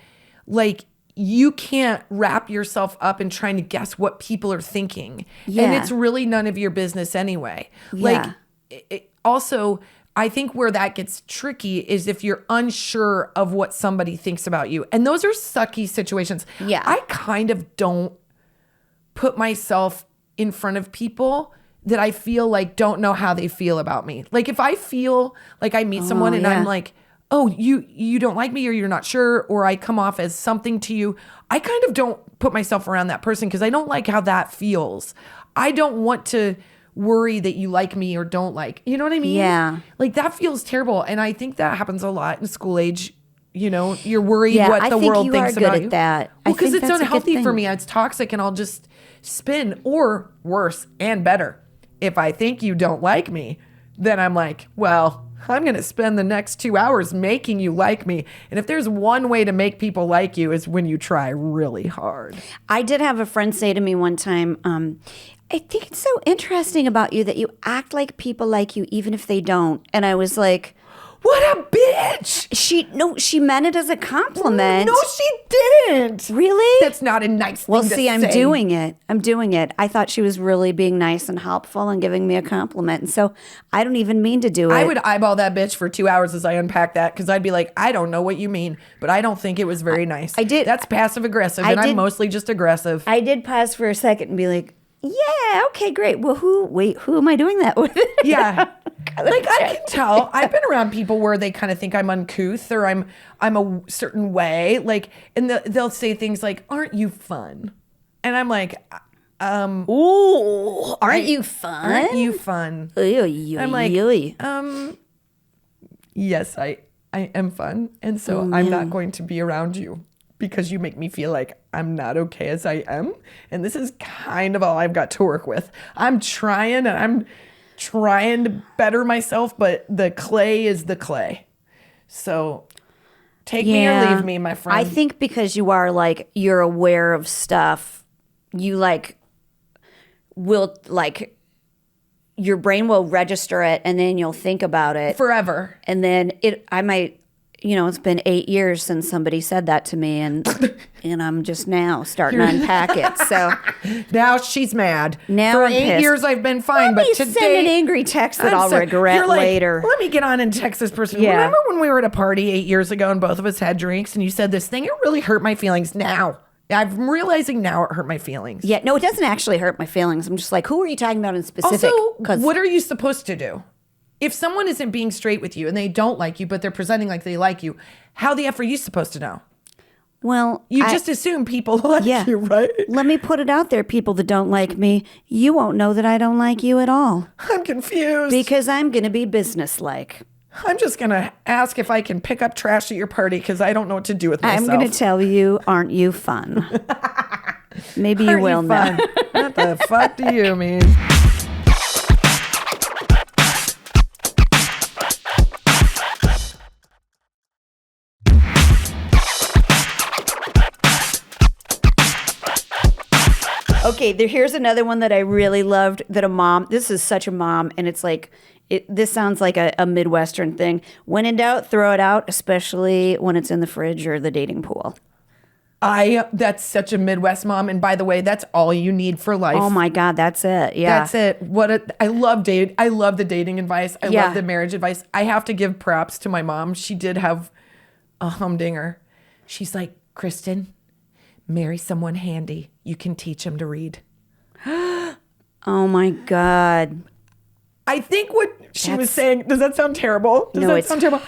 like you can't wrap yourself up in trying to guess what people are thinking. Yeah. And it's really none of your business anyway. Yeah. Like also I think where that gets tricky is if you're unsure of what somebody thinks about you. And those are sucky situations. Yeah. I kind of don't put myself in front of people that I feel like don't know how they feel about me. Like if I feel like I meet someone and I'm like, oh, you don't like me or you're not sure, or I come off as something to you, I kind of don't put myself around that person because I don't like how that feels. I don't want to worry that you like me or don't like. You know what I mean? Yeah. Like that feels terrible. And I think that happens a lot in school age. You know, you're worried what the world thinks about you. That. Well, because it's unhealthy for me. It's toxic and I'll just spin. Or worse and better, if I think you don't like me, then I'm like, well, I'm going to spend the next 2 hours making you like me. And if there's one way to make people like you is when you try really hard. I did have a friend say to me one time, I think it's so interesting about you that you act like people like you even if they don't. And I was like, what a bitch. She meant it as a compliment. No, she didn't. Really? That's not a nice thing Well, to see, say. I'm doing it. I thought she was really being nice and helpful and giving me a compliment. And so I don't even mean to do it. I would eyeball that bitch for 2 hours as I unpack that because I'd be like, I don't know what you mean, but I don't think it was very nice. I did. That's passive aggressive, and I'm mostly just aggressive. I did pause for a second and be like, yeah, okay, great. Well, who am I doing that with? Yeah. Like I can tell. I've been around people where they kind of think I'm uncouth or I'm a certain way. Like, and they'll say things like, "Aren't you fun?" And I'm like, "Ooh, aren't you fun? Aren't you fun?" I'm like, yes, I am fun, and so I'm not going to be around you because you make me feel like I'm not okay as I am. And this is kind of all I've got to work with. I'm trying to better myself, but the clay is the clay. So take me or leave me, my friend. I think because you are like, you're aware of stuff, you like will like, your brain will register it and then you'll think about it forever. And then I might, it's been 8 years since somebody said that to me, and I'm just now starting to unpack it. So now she's mad. Now for I'm 8 pissed. years I've been fine, but today send an angry text that I'll regret you're like, later. Let me get on and text this person. Yeah. Remember when we were at a party 8 years ago and both of us had drinks and you said this thing? It really hurt my feelings. Now I'm realizing now it hurt my feelings. Yeah, no, it doesn't actually hurt my feelings. I'm just like, who are you talking about in specific? Also, what are you supposed to do? If someone isn't being straight with you and they don't like you, but they're presenting like they like you, how the F are you supposed to know? Well, you just assume people like you, right? Let me put it out there, people that don't like me. You won't know that I don't like you at all. I'm confused. Because I'm going to be businesslike. I'm just going to ask if I can pick up trash at your party because I don't know what to do with myself. I'm going to tell you, aren't you fun? Maybe you will now. What the fuck do you mean? Okay, here's another one that I really loved that a mom, this is such a mom, and it's like, this sounds like a Midwestern thing. When in doubt, throw it out, especially when it's in the fridge or the dating pool. That's such a Midwest mom. And by the way, that's all you need for life. Oh my God, that's it. Yeah. That's it. I love the dating advice. I love the marriage advice. I have to give props to my mom. She did have a humdinger. She's like, Kristin, marry someone handy. You can teach them to read. Oh my God. I think what she was saying, does that sound terrible? Does that sound terrible?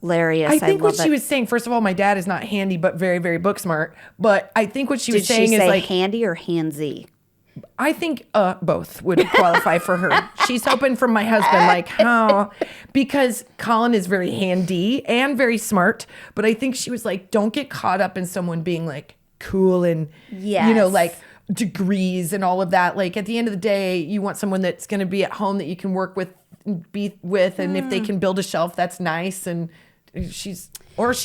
Hilarious. I think what she was saying, first of all, my dad is not handy, but very, very book smart. But I think what she was saying is like handy or handsy? I think both would qualify for her. She's hoping from my husband, like, how? Because Colin is very handy and very smart. But I think she was like, don't get caught up in someone being like cool and, like degrees and all of that. Like at the end of the day, you want someone that's going to be at home that you can work with, be with. And if they can build a shelf, that's nice. And she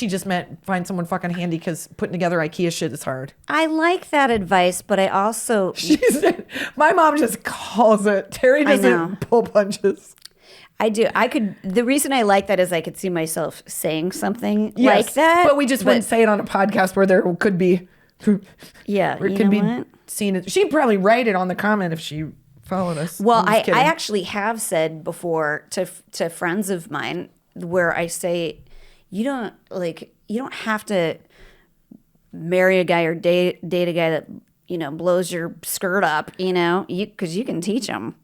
just meant find someone fucking handy because putting together IKEA shit is hard. I like that advice, but I also... My mom just calls it. Terry doesn't pull punches. I do. The reason I like that is I could see myself saying something like that. But we just wouldn't say it on a podcast where there could be... Yeah. Where it could be seen. She'd probably write it on the comment if she following us. Well, I actually have said before to friends of mine where I say, you don't have to marry a guy or date a guy that, blows your skirt up, because you can teach them.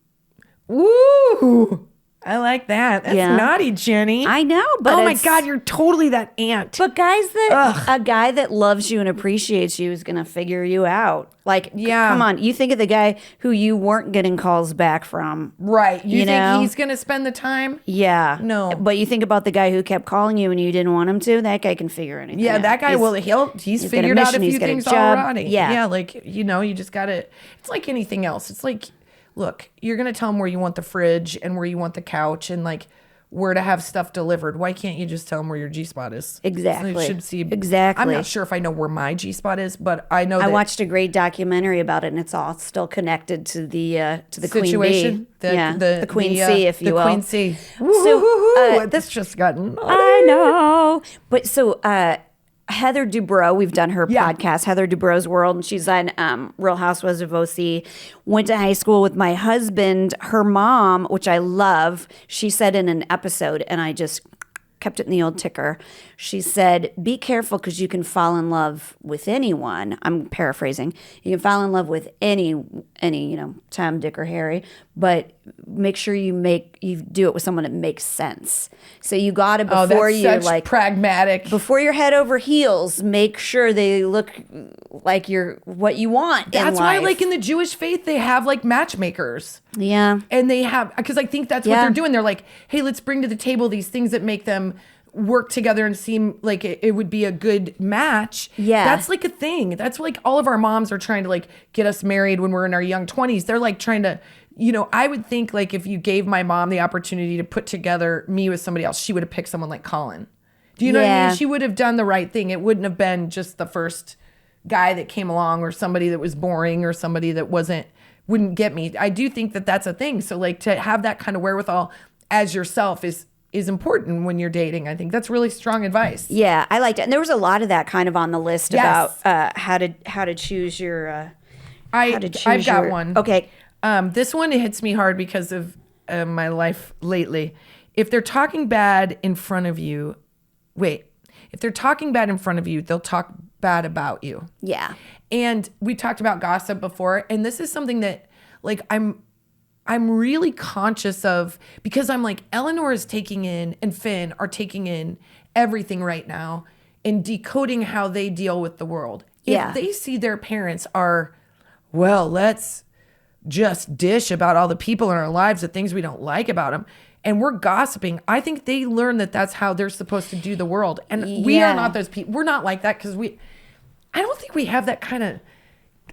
Ooh, I like that. That's naughty, Jenny. I know, but oh my God, you're totally that aunt. But a guy that loves you and appreciates you is gonna figure you out. Like, come on, you think of the guy who you weren't getting calls back from, right? You think he's gonna spend the time? Yeah, no. But you think about the guy who kept calling you and you didn't want him to. That guy can figure anything. Yeah, out. that guy he's figured out a few things already. Yeah, like you just gotta. It's like anything else. It's like, look, you're going to tell them where you want the fridge and where you want the couch and like where to have stuff delivered. Why can't you just tell them where your G-spot is? Exactly. So should see. Exactly. I'm not sure if I know where my G-spot is, but I know I watched a great documentary about it, and it's all still connected to the situation. Queen Bee. The Queen C, if you will. The Queen C. So this just got naughty. I know. But so Heather Dubrow, we've done her podcast, Heather Dubrow's World, and she's on Real Housewives of OC. Went to high school with my husband. Her mom, which I love, she said in an episode, and I just kept it in the old ticker. She said, be careful because you can fall in love with anyone. I'm paraphrasing. You can fall in love with any, Tom, Dick, or Harry, but make sure you do it with someone that makes sense. So you got to, before you're like pragmatic, before you're head over heels, make sure they look like you're what you want. That's in why, life. like in the Jewish faith, they have like matchmakers. Yeah. And they have, because I think that's what they're doing. They're like, hey, let's bring to the table these things that make them work together and seem like it would be a good match. Yeah. That's like a thing. That's like all of our moms are trying to like get us married when we're in our young 20s. They're like trying to, I would think like if you gave my mom the opportunity to put together me with somebody else, she would have picked someone like Colin. Do you know what I mean? She would have done the right thing. It wouldn't have been just the first guy that came along or somebody that was boring or somebody that wouldn't get me. I do think that that's a thing. So like to have that kind of wherewithal as yourself is important when you're dating. I think that's really strong advice. Yeah, I liked it. And there was a lot of that kind of on the list about how to choose your I've got one. Okay. This one hits me hard because of my life lately. If they're talking bad in front of you, they'll talk bad about you. Yeah. And we talked about gossip before, and this is something that like I'm really conscious of, because I'm like, Eleanor is taking in and Finn are taking in everything right now and decoding how they deal with the world. If they see their parents are, well, let's just dish about all the people in our lives, the things we don't like about them, and we're gossiping, I think they learn that that's how they're supposed to do the world. And we are not those people. We're not like that because I don't think we have that kind of,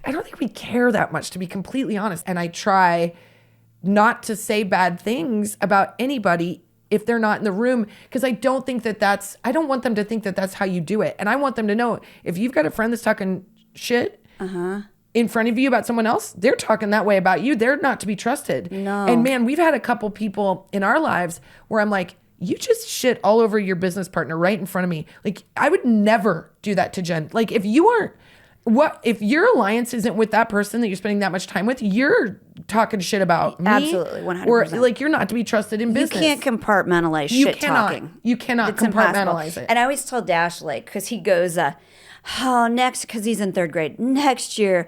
I don't think we care that much, to be completely honest. And I try not to say bad things about anybody if they're not in the room, because I don't think I don't want them to think that that's how you do it. And I want them to know, if you've got a friend that's talking shit in front of you about someone else, they're talking that way about you. They're not to be trusted. No. And man, we've had a couple people in our lives where I'm like, you just shit all over your business partner right in front of me. Like, I would never do that to Jen. Like, if your alliance isn't with that person that you're spending that much time with, you're talking shit about me. Absolutely, 100%. Or like, you're not to be trusted in business. You can't compartmentalize shit talking. You cannot It's compartmentalize impossible. it. And I always tell Dash, like, because he goes, because he's in third grade, next year,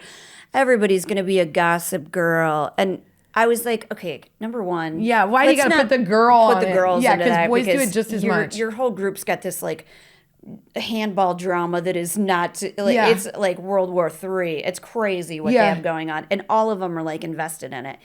everybody's going to be a gossip girl. And I was like, okay, number one. Yeah, why do you got to put the girls into that? Because boys do it just as much. Your whole group's got this, like, handball drama that is not, like, it's like World War III. It's crazy what they have going on. And all of them are, like, invested in it.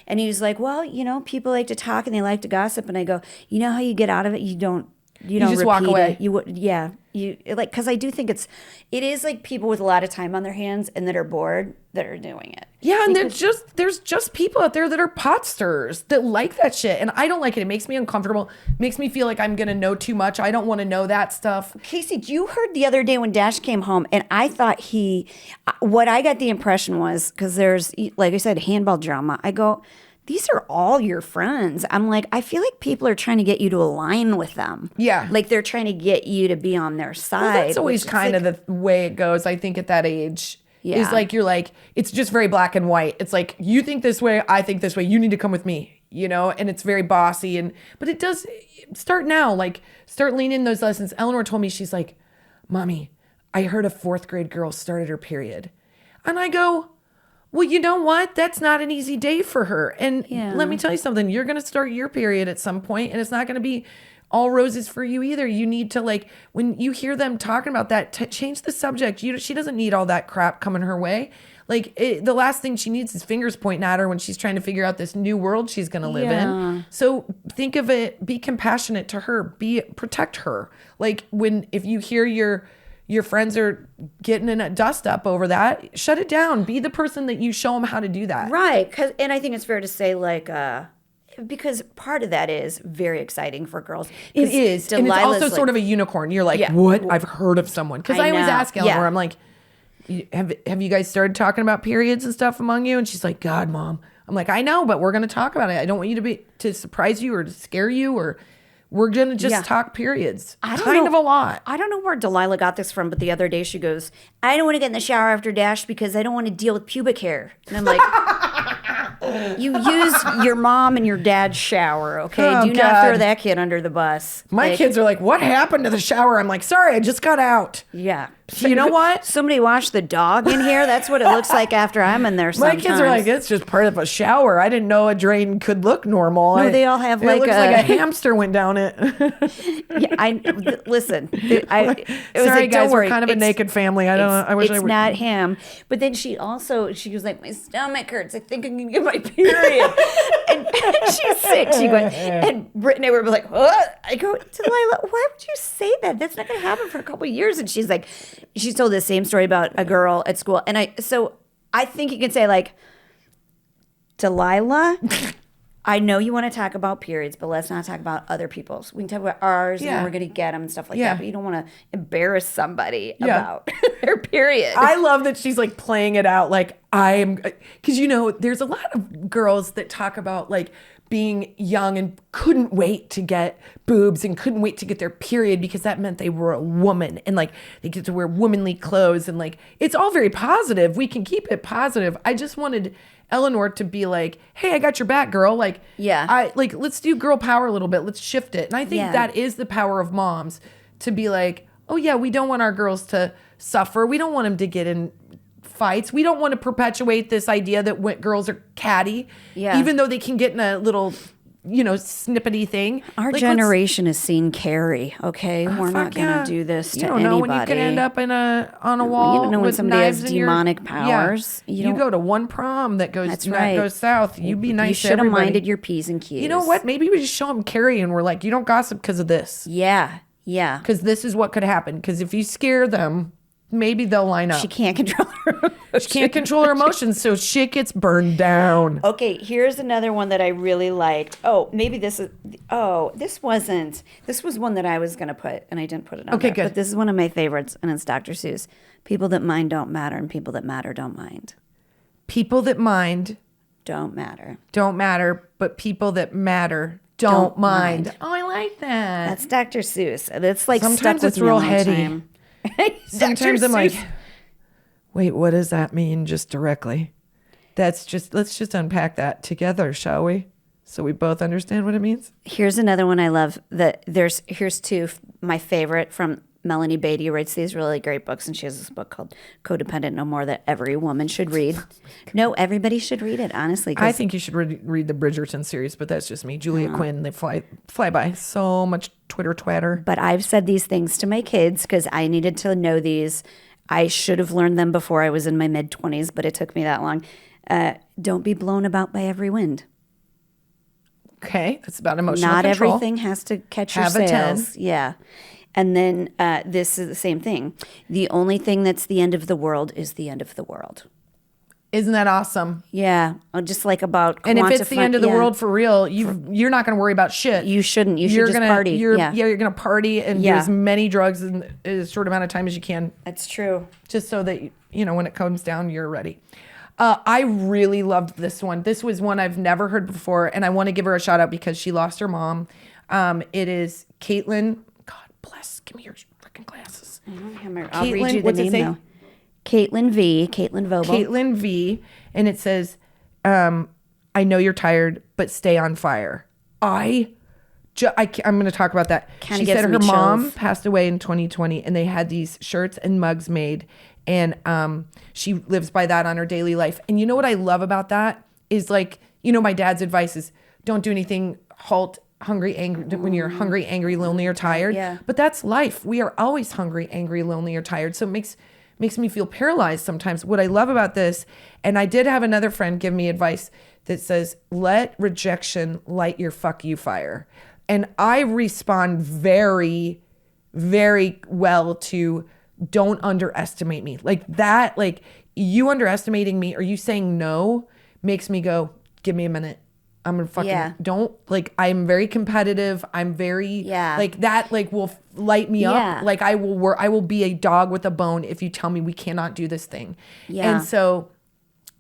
And he was like, well, people like to talk and they like to gossip. And I go, you know how you get out of it? You don't just walk away. Because I do think it is like people with a lot of time on their hands and that are bored that are doing it. Yeah, and there's just people out there that are pot stirrers that like that shit, and I don't like it. It makes me uncomfortable. It makes me feel like I'm gonna know too much. I don't want to know that stuff. Casey, you heard the other day when Dash came home, and I thought what I got the impression was, because there's, like I said, handball drama. I go, these are all your friends. I'm like, I feel like people are trying to get you to align with them. Yeah. Like they're trying to get you to be on their side. Well, that's always kind of the way it goes, I think, at that age. Is like, you're like, it's just very black and white. It's like, you think this way, I think this way. You need to come with me, you know? And it's very bossy. But it does start now, like start leaning those lessons. Eleanor told me, she's like, Mommy, I heard a 4th grade girl started her period. And I go, well, you know what? That's not an easy day for her. And let me tell you something. You're going to start your period at some point, and it's not going to be all roses for you either. You need to, like, when you hear them talking about that, change the subject. She doesn't need all that crap coming her way. Like, the last thing she needs is fingers pointing at her when she's trying to figure out this new world she's going to live in. So think of it, be compassionate to her, protect her. Like, if you hear your friends are getting in a dust up over that, shut it down. Be the person that you show them how to do that. Right. And I think it's fair to say, like, because part of that is very exciting for girls. It is. And it's also sort of a unicorn. You're like, what? I've heard of someone. Because I always ask Eleanor, I'm like, have you guys started talking about periods and stuff among you? And she's like, God, Mom. I'm like, I know, but we're going to talk about it. I don't want you to surprise you or to scare you, or we're going to just talk periods. Kind of a lot. I don't know where Delilah got this from, but the other day she goes, I don't want to get in the shower after Dash because I don't want to deal with pubic hair. And I'm like, you use your mom and your dad's shower, okay? Oh, Do not throw that kid under the bus. My kids are like, what happened to the shower? I'm like, sorry, I just got out. Yeah. You know what? Somebody washed the dog in here. That's what it looks like after I'm in there sometimes. My kids are like, it's just part of a shower. I didn't know a drain could look normal. No, they all have it looks like a hamster went down it. Listen. Sorry, guys, we're kind of a naked family. I wish I were. It's not him. But then she was like, my stomach hurts. I think I'm going to get my period. and she's sick. She goes, and Britt and I were like, what? I go, Delilah, why would you say that? That's not going to happen for a couple of years. And she's like, she's told the same story about a girl at school. And I think you can say, like, Delilah, I know you want to talk about periods, but let's not talk about other people's. We can talk about ours, and we're going to get them and stuff like that. But you don't want to embarrass somebody about their period. I love that she's like playing it out like because there's a lot of girls that talk about like being young and couldn't wait to get boobs and couldn't wait to get their period because that meant they were a woman and like they get to wear womanly clothes and like it's all very positive. We can keep it positive. I just wanted Eleanor to be like, hey, I got your back, girl. Like, let's do girl power a little bit. Let's shift it. And I think that is the power of moms to be like, oh yeah, we don't want our girls to suffer. We don't want them to get in fights. We don't want to perpetuate this idea that girls are catty, even though they can get in a little, snippety thing. Our generation has seen Carrie. Okay, we're not going to do this to anybody. You don't know when you can end up on a wall. You don't know when somebody has demonic powers. You go to one prom that goes south. You be nice. You should have minded your P's and Q's. You know what? Maybe we just show them Carrie and we're like, you don't gossip because of this. Yeah. Because this is what could happen. Because if you scare them, maybe they'll line up. She can't control her emotions. She can't control her emotions, so shit gets burned down. Okay, here's another one that I really liked. Oh, maybe this was one that I was going to put, and I didn't put it on there. Good. But this is one of my favorites, and it's Dr. Seuss. People that mind don't matter, and people that matter don't mind. People that mind don't matter. Don't matter, but people that matter don't mind. Oh, I like that. That's Dr. Seuss. It's like sometimes stuck with it's real heady. Time. Sometimes I'm like, wait, what does that mean just directly? Let's just unpack that together, shall we? So we both understand what it means. Here's another one I love. Here's two, my favorite from Melanie Beatty, who writes these really great books, and she has this book called Codependent No More that every woman should read. No, everybody should read it, honestly. I think you should read the Bridgerton series, but that's just me. Julia Quinn, they fly by. So much Twitter twatter. But I've said these things to my kids because I needed to know these. I should have learned them before I was in my mid-20s, but it took me that long. Don't be blown about by every wind. Okay, that's about emotional control. Not everything has to catch your sails. Yeah. And then this is the same thing. The only thing that's the end of the world is the end of the world. Isn't that awesome? Yeah. Just like about and if it's the end of the world for real, you're not going to worry about shit. You shouldn't. You're just party. You're going to party and do as many drugs in as short amount of time as you can. That's true. Just so that, when it comes down, you're ready. I really loved this one. This was one I've never heard before, and I want to give her a shout out because she lost her mom. It is Caitlin. God bless. Give me your freaking glasses. I'll read you the name, though. Caitlin Vobel. Caitlin V. And it says, I know you're tired, but stay on fire. I'm going to talk about that. Kinda She gives said me her mom chills. passed away in 2020 and they had these shirts and mugs made. And she lives by that on her daily life. And you know what I love about that is like, you know, my dad's advice is don't do anything, halt, hungry, angry, when you're hungry, angry, lonely, or tired. Yeah. But that's life. We are always hungry, angry, lonely, or tired. So it makes me feel paralyzed sometimes. What I love about this, and I did have another friend give me advice that says, let rejection light your fuck you fire. And I respond very, very well to don't underestimate me. Like that, like you underestimating me or you saying no makes me go, give me a minute. I'm gonna fucking don't like. I'm very competitive. I'm very like that. Like will light me up. Like I will work. I will be a dog with a bone if you tell me we cannot do this thing. And so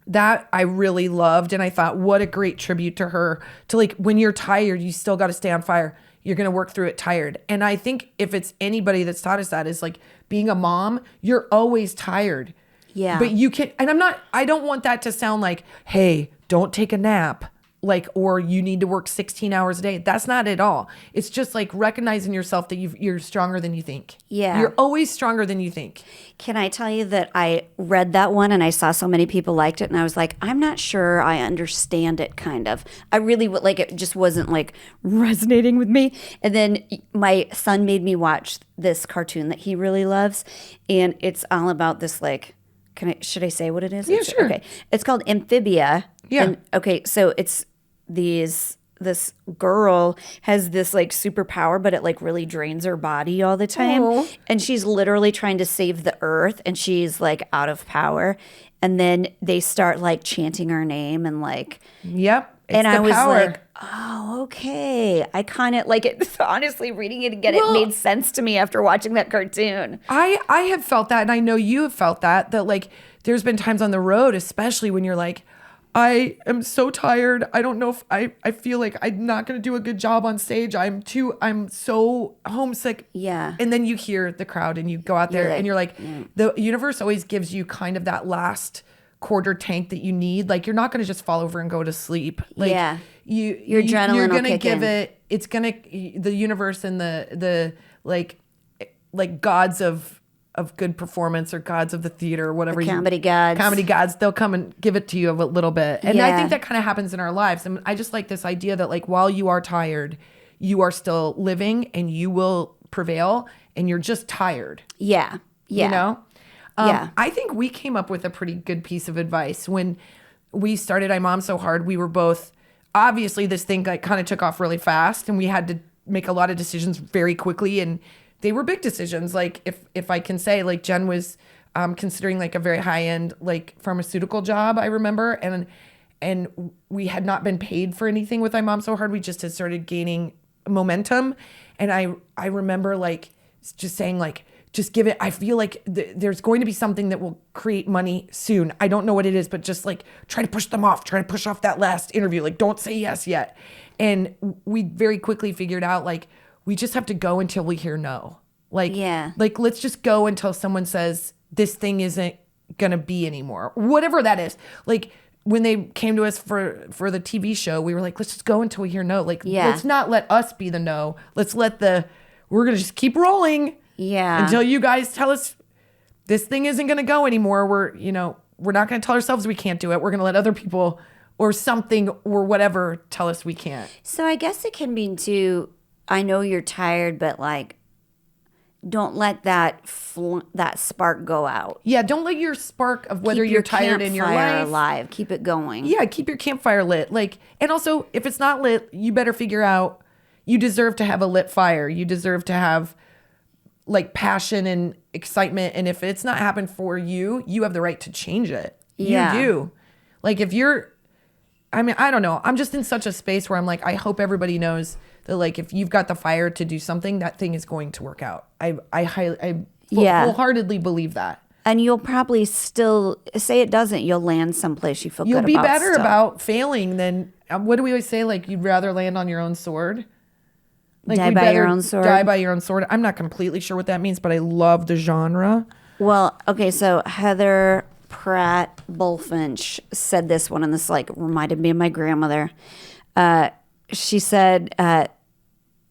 that I really loved, and I thought, what a great tribute to her. To like when you're tired, you still got to stay on fire. You're gonna work through it tired. And I think if it's anybody that's taught us that is like being a mom, you're always tired. Yeah. But you can. And I don't want that to sound like, hey, don't take a nap. Like, or you need to work 16 hours a day. That's not at all. It's just like recognizing yourself that you're stronger than you think. Yeah. You're always stronger than you think. Can I tell you that I read that one and I saw so many people liked it and I was like, I'm not sure I understand it kind of. I really would like it just wasn't like resonating with me. And then my son made me watch this cartoon that he really loves. And it's all about this like, should I say what it is? Yeah, sure. Okay. It's called Amphibia. Yeah. And, okay. So it's this girl has this like superpower, but it like really drains her body all the time. Aww. And she's literally trying to save the earth and she's like out of power. And then they start like chanting her name and like, yep. It's and the I was power. like, oh, okay. I kind of like it. Honestly, reading it again, it made sense to me after watching that cartoon. I have felt that, and I know you have felt that like there's been times on the road, especially when you're like, I am so tired. I don't know if I feel like I'm not going to do a good job on stage. I'm so homesick. Yeah. And then you hear the crowd and you go out there and you're like, the universe always gives you kind of that last quarter tank that you need. Like you're not going to just fall over and go to sleep. Like your adrenaline you're will going to kick give in. it, it's going to, the universe and the like gods of good performance or gods of the theater or whatever. Comedy gods, they'll come and give it to you a little bit. And I think that kind of happens in our lives. And I just like this idea that like while you are tired, you are still living and you will prevail and you're just tired. Yeah. You know? I think we came up with a pretty good piece of advice when we started I Mom So Hard. We were both, obviously this thing like kind of took off really fast and we had to make a lot of decisions very quickly, and they were big decisions. Like if I can say, like Jen was considering like a very high end like pharmaceutical job, I remember, and we had not been paid for anything with I Mom So Hard. We just had started gaining momentum, and I remember like just saying like, just give it. I feel like there's going to be something that will create money soon. I don't know what it is, but just like try to push them off. Try to push off that last interview. Like don't say yes yet. And we very quickly figured out like we just have to go until we hear no. Like let's just go until someone says this thing isn't gonna be anymore. Whatever that is. Like when they came to us for the TV show, we were like, let's just go until we hear no. Like let's not let us be the no. Let's let we're gonna just keep rolling. Yeah. Until you guys tell us this thing isn't going to go anymore. We're not going to tell ourselves we can't do it. We're going to let other people or something or whatever tell us we can't. So I guess it can mean too, I know you're tired, but like, don't let that spark go out. Yeah. Don't let your spark of whether Keep you're tired in your life alive. Keep it going. Yeah. Keep your campfire lit. Like, and also if it's not lit, you better figure out you deserve to have a lit fire. You deserve to have like passion and excitement. And if it's not happened for you, you have the right to change it. Yeah. You do. Like if I don't know. I'm just in such a space where I'm like, I hope everybody knows that like, if you've got the fire to do something, that thing is going to work out. I wholeheartedly believe that. And you'll probably still say it doesn't. You'll land someplace you feel good about. You'll be better still. about failing than, what do we always say? Like you'd rather land on your own sword. Like die by your own sword. Die by your own sword. I'm not completely sure what that means, but I love the genre. Well, okay, so Heather Pratt Bullfinch said this one, and this like reminded me of my grandmother. She said,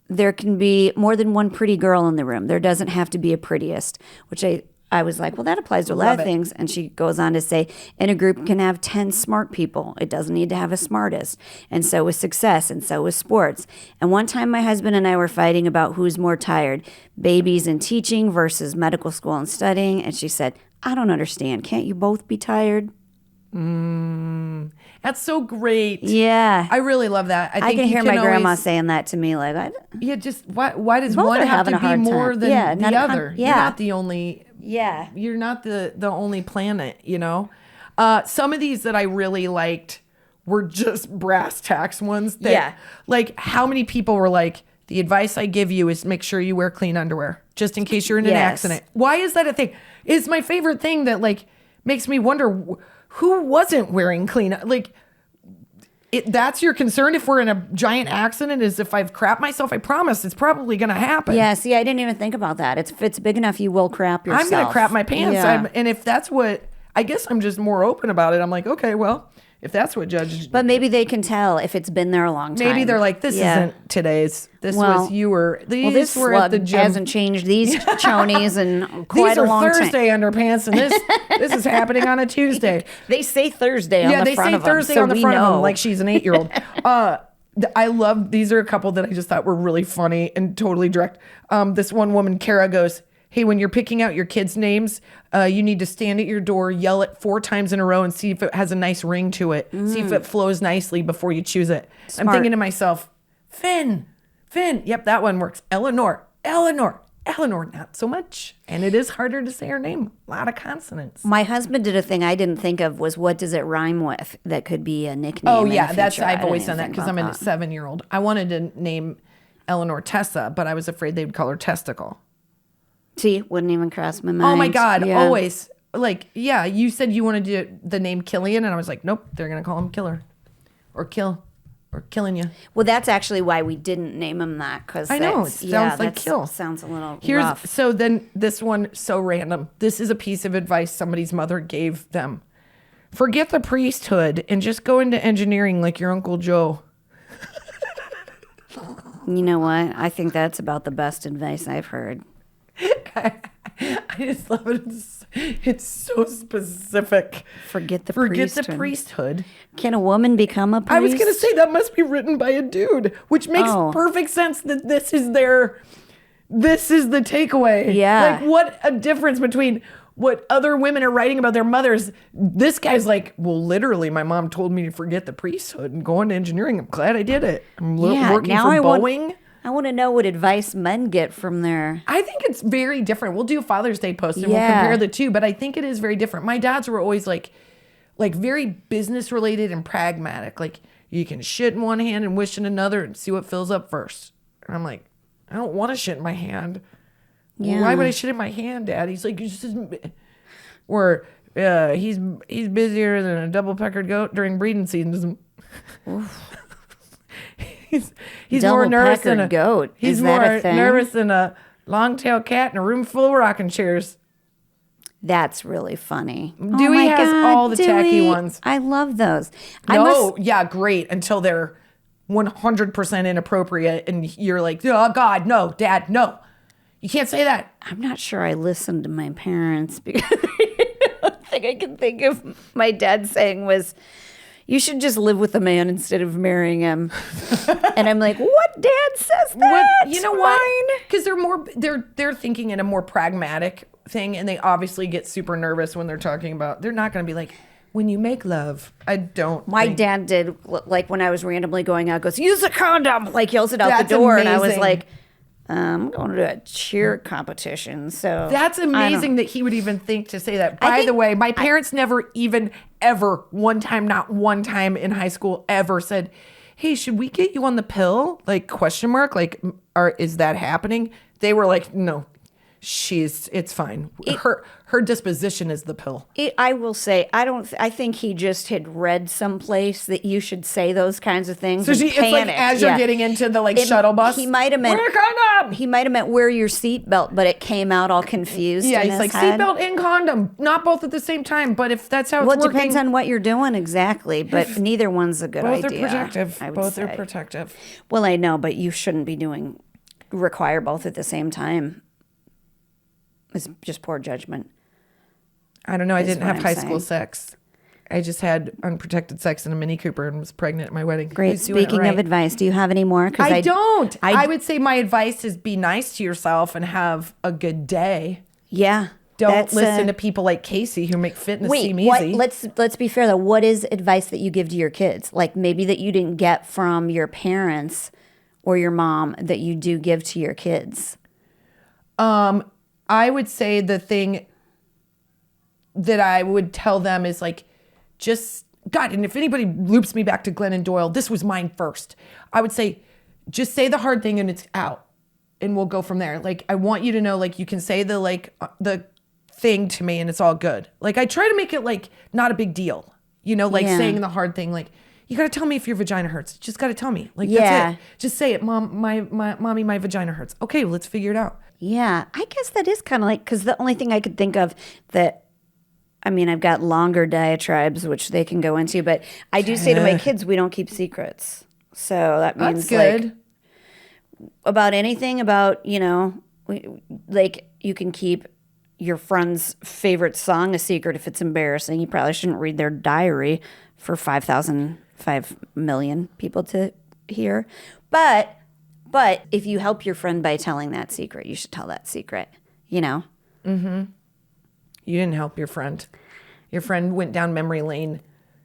there can be more than one pretty girl in the room. There doesn't have to be a prettiest, which I was like, well, that applies to a lot of things. And she goes on to say, in a group can have 10 smart people. It doesn't need to have a smartest. And so with success, and so with sports. And one time my husband and I were fighting about who's more tired, babies and teaching versus medical school and studying. And she said, I don't understand. Can't you both be tired? That's so great. Yeah. I really love that. I can hear my grandma saying that to me. Like, just why does one have to be more than the other? Yeah. You're not the only. Yeah. You're not the only planet, you know? Some of these that I really liked were just brass tacks ones. That, like, how many people were like, the advice I give you is make sure you wear clean underwear just in case you're in an accident. Why is that a thing? It's my favorite thing that, like, makes me wonder who wasn't wearing clean. Like, that's your concern if we're in a giant accident, is if I've crapped myself, I promise it's probably going to happen. Yeah, see, I didn't even think about that. If it's big enough, you will crap yourself. I'm going to crap my pants. Yeah. And if that's what, I guess I'm just more open about it. I'm like, okay, well, if that's what judges. But maybe they can tell if it's been there a long time. Maybe they're like, this isn't today's. This was, you were, these this were at the gym. Hasn't changed these chonies in quite a long time. These are Thursday underpants, and this is happening on a Tuesday. They say Thursday on the front of them. Yeah, they say Thursday on the front of them like she's an 8-year-old. I love, these are a couple that I just thought were really funny and totally direct. This one woman, Kara, goes, hey, when you're picking out your kids' names, you need to stand at your door, yell it 4 times in a row, and see if it has a nice ring to it. See if it flows nicely before you choose it. Smart. I'm thinking to myself, Finn. Yep, that one works. Eleanor, not so much. And it is harder to say her name. A lot of consonants. My husband did a thing I didn't think of, was what does it rhyme with? That could be a nickname. Oh, yeah, I've always done that because I'm a 7-year-old. I wanted to name Eleanor Tessa, but I was afraid they would call her Testicle. See, wouldn't even cross my mind. Oh my God, always. Like, yeah, you said you wanted to do the name Killian, and I was like, nope, they're going to call him Killer. Or Kill. Or Killing You. Well, that's actually why we didn't name him that. Cause I know, it sounds like Kill. Sounds a little rough. So then this one, so random. This is a piece of advice somebody's mother gave them. Forget the priesthood and just go into engineering like your Uncle Joe. You know what? I think that's about the best advice I've heard. I just love it. It's so specific. Forget the priesthood. Can a woman become a priest? I was going to say that must be written by a dude, which makes perfect sense that this is the takeaway. Yeah. Like, what a difference between what other women are writing about their mothers. This guy's like, well, literally, my mom told me to forget the priesthood and go into engineering. I'm glad I did it. I'm working for Boeing. I want to know what advice men get from their... I think it's very different. We'll do a Father's Day post and we'll compare the two, but I think it is very different. My dads were always like very business related and pragmatic. Like, you can shit in one hand and wish in another and see what fills up first. And I'm like, I don't want to shit in my hand. Yeah. Why would I shit in my hand, Dad? He's like, he's busier than a double-peckered goat during breeding season. He's more nervous than a goat. He's more nervous than a long-tailed cat in a room full of rocking chairs. That's really funny. Dewey has all the tacky ones. I love those. Great until they're 100% inappropriate, and you're like, oh God, no, Dad, no, you can't say that. I'm not sure I listened to my parents because the only thing I can think of my dad saying was, you should just live with a man instead of marrying him. And I'm like, what dad says that? You know why? Because they're thinking in a more pragmatic thing, and they obviously get super nervous when they're talking about, they're not going to be like, when you make love. My dad did, like when I was randomly going out, goes, use a condom, like yells it out the door. Amazing. And I was like, I'm going to a cheer competition. So that's amazing that he would even think to say that. By the way, my parents never even ever not one time in high school ever said, hey, should we get you on the pill? Like, ? Like, is that happening? They were like, no, it's fine. Her disposition is the pill. I will say, I think he just had read someplace that you should say those kinds of things. So it's like as you're getting into the shuttle bus. He might have meant wear a condom. He might have meant wear your seatbelt, but it came out all confused. Yeah, in he's his like head. seatbelt and condom, not both at the same time. But if that's how it's working, it depends on what you're doing exactly. But neither one's a good idea. Both are protective. I would Both say. are protective. Well, I know, but you shouldn't be require both at the same time. It's just poor judgment. I don't know. I didn't have high school sex. I just had unprotected sex in a Mini Cooper and was pregnant at my wedding. Great. Speaking of advice, do you have any more? I don't. I would say my advice is be nice to yourself and have a good day. Yeah. Don't listen to people like Casey who make fitness seem easy. Let's be fair though. What is advice that you give to your kids? Like maybe that you didn't get from your parents or your mom that you do give to your kids? I would say the thing that I would tell them is like, God, and if anybody loops me back to Glennon Doyle, this was mine first. I would say, just say the hard thing and it's out and we'll go from there. Like, I want you to know, like, you can say the thing to me and it's all good. Like, I try to make it like not a big deal, saying the hard thing, like, you got to tell me if your vagina hurts. You just got to tell me. Like, that's it. Just say it. Mom, mommy, my vagina hurts. Okay, well, let's figure it out. Yeah, I guess that is kind of like, because the only thing I could think of I've got longer diatribes, which they can go into, but I do say to my kids, we don't keep secrets. So that means like about anything about, like you can keep your friend's favorite song a secret if it's embarrassing. You probably shouldn't read their diary for 5 million people to hear. But if you help your friend by telling that secret, you should tell that secret, Mm-hmm. You didn't help your friend. Your friend went down memory lane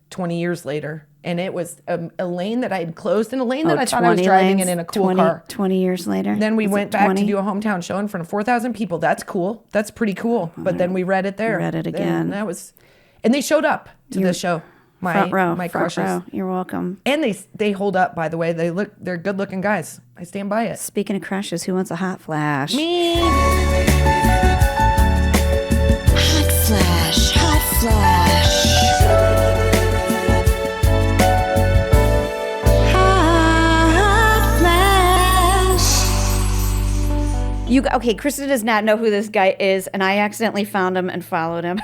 20 years later, and it was a lane that I had closed and a lane that I thought I was driving in a cool car. 20 years later? Then we went back to do a hometown show in front of 4,000 people. That's cool. That's pretty cool. But then we read it there. Read it again. And they showed up to the show. Front row. Crushes. You're welcome. And they hold up, by the way. They're good looking guys. I stand by it. Speaking of crushes, who wants a hot flash? Me. Hot flash. Okay, Kristin does not know who this guy is, and I accidentally found him and followed him.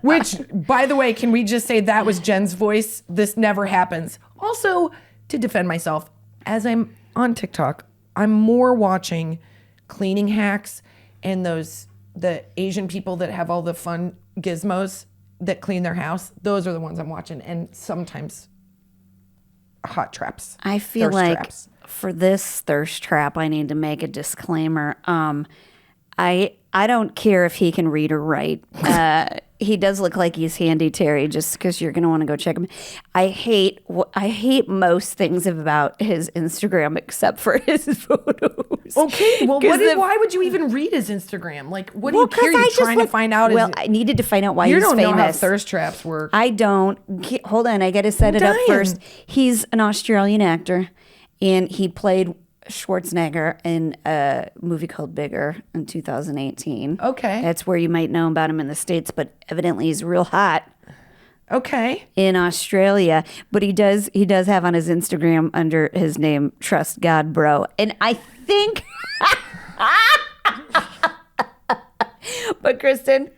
Which, by the way, can we just say that was Jen's voice? This never happens. Also, to defend myself, as I'm on TikTok, I'm more watching cleaning hacks and the Asian people that have all the fun gizmos that clean their house. Those are the ones I'm watching, and sometimes hot traps. I feel like for this thirst trap, I need to make a disclaimer. I don't care if he can read or write. He does look like he's handy Terry, just because you're going to want to go check him. I hate most things about his Instagram except for his photos. Okay, well, why would you even read his Instagram? Like, what do you care? You're trying to find out. Well, I needed to find out why he's famous. You don't know how thirst traps work. I don't. Hold on, I got to set it up first. He's an Australian actor, and he played Schwarzenegger in a movie called Bigger in 2018. Okay. That's where you might know about him in the States, but evidently he's real hot. Okay. In Australia. But he does have on his Instagram under his name, Trust God Bro. And I think but Kristin,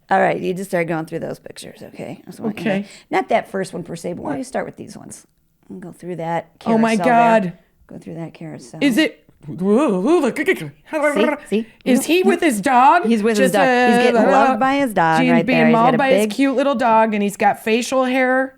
all right, you just start going through those pictures, okay? Okay. Not that first one per se, but why don't you start with these ones? I'll go through that carousel. Oh my God. There. Go through that carousel. Is it? See? Is he with his dog? He's with his dog. He's getting loved by his dog right there. Being mauled by his cute little dog, and he's got facial hair.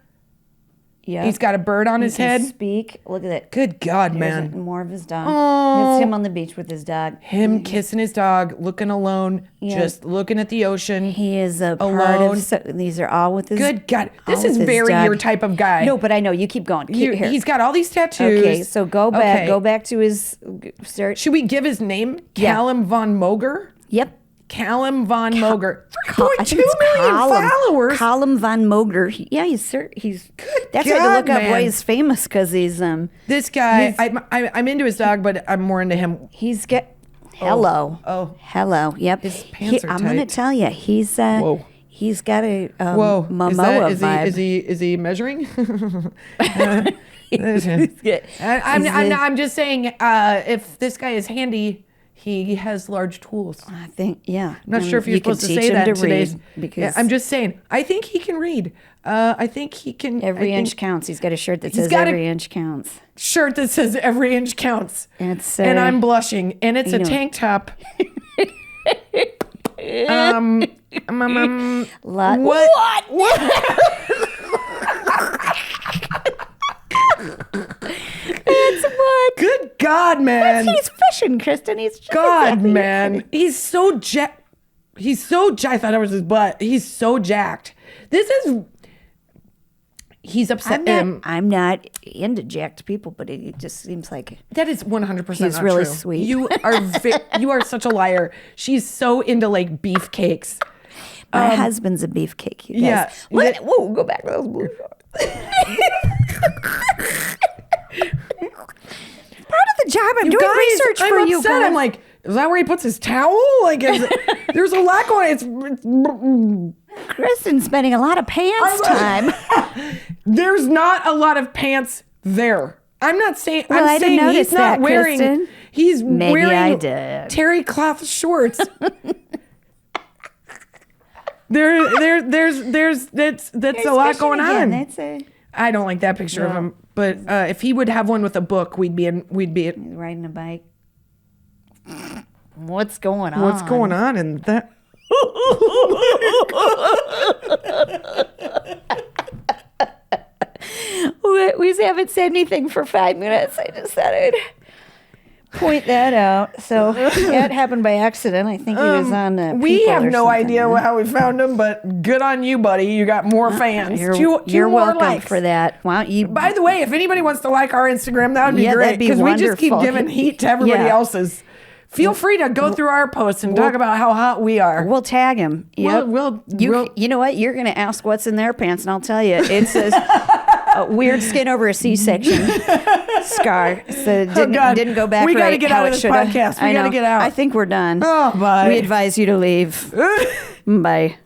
Yeah. He's got a bird on his head. Speak. Look at that. Good God, There's man. more of his dog. Oh. It's him on the beach with his dog. Him kissing his dog, looking alone, just looking at the ocean. He is a part of. These are all with his. Good God, this is very your type of guy. No, but I know you keep going. He's got all these tattoos. Okay, so go back. Okay. Go back to his search. Should we give his name? Callum Von Moger. Yep. Callum Von Moger. 3.2 million followers. Callum Von Moger. Yeah, he's Good that's God, hard to look up man. why he's famous, because he's this guy. I'm into his dog, but I'm more into him. Hello. Oh. Hello. Yep. His pants are I'm going to tight. tell you, he's Whoa. he's got a Whoa. Momoa vibe. Is he measuring? I'm just saying, if this guy is handy, he has large tools. I think, yeah. I'm not sure if you're supposed to say that in today's. Because I'm just saying. I think he can read. I think he can. every inch counts. He's got a shirt that says got every inch counts. Shirt that says every inch counts. It's, and I'm blushing. And it's a tank top. What? It's what? Good God, man. He's fishing, Kristin. He's just God, man. He's so jacked. I thought that was his butt. He's so jacked. He's upset. I'm not into jacked people, but it just seems like that is 100% he's not really true. sweet. You are such a liar. She's so into like beefcakes. My husband's a beefcake. You guys. Yeah. Whoa, go back to those blue shorts. Part of the job. I'm doing research for you upset. guys. I'm like, is that where he puts his towel? Like, there's a lot going on. Kristin's spending a lot of pants time. There's not a lot of pants there. I'm not saying. Well, I didn't notice he's not that, wearing. Kristin. He's Maybe wearing I did. terry cloth shorts. There's that's a lot going on. I don't like that picture of him, but if he would have one with a book, we'd be riding a bike. What's going on? What's going on in that? We haven't said anything for 5 minutes. I just thought I'd point that out. So that happened by accident. I think he was on. We have no idea how we found him, but good on you, buddy. You got more fans. You're more welcome likes. for that. Why don't you? By the way, if anybody wants to like our Instagram, that would be great, because we just keep giving heat to everybody else's. Feel free to go through our posts and talk about how hot we are. We'll tag him. Yep. You know what? You're going to ask what's in their pants, and I'll tell you. It says weird skin over a C-section scar. So didn't go back. We got to right get how out of it this should have. podcast. We got to get out. I think we're done. Oh, bye. We advise you to leave. Bye.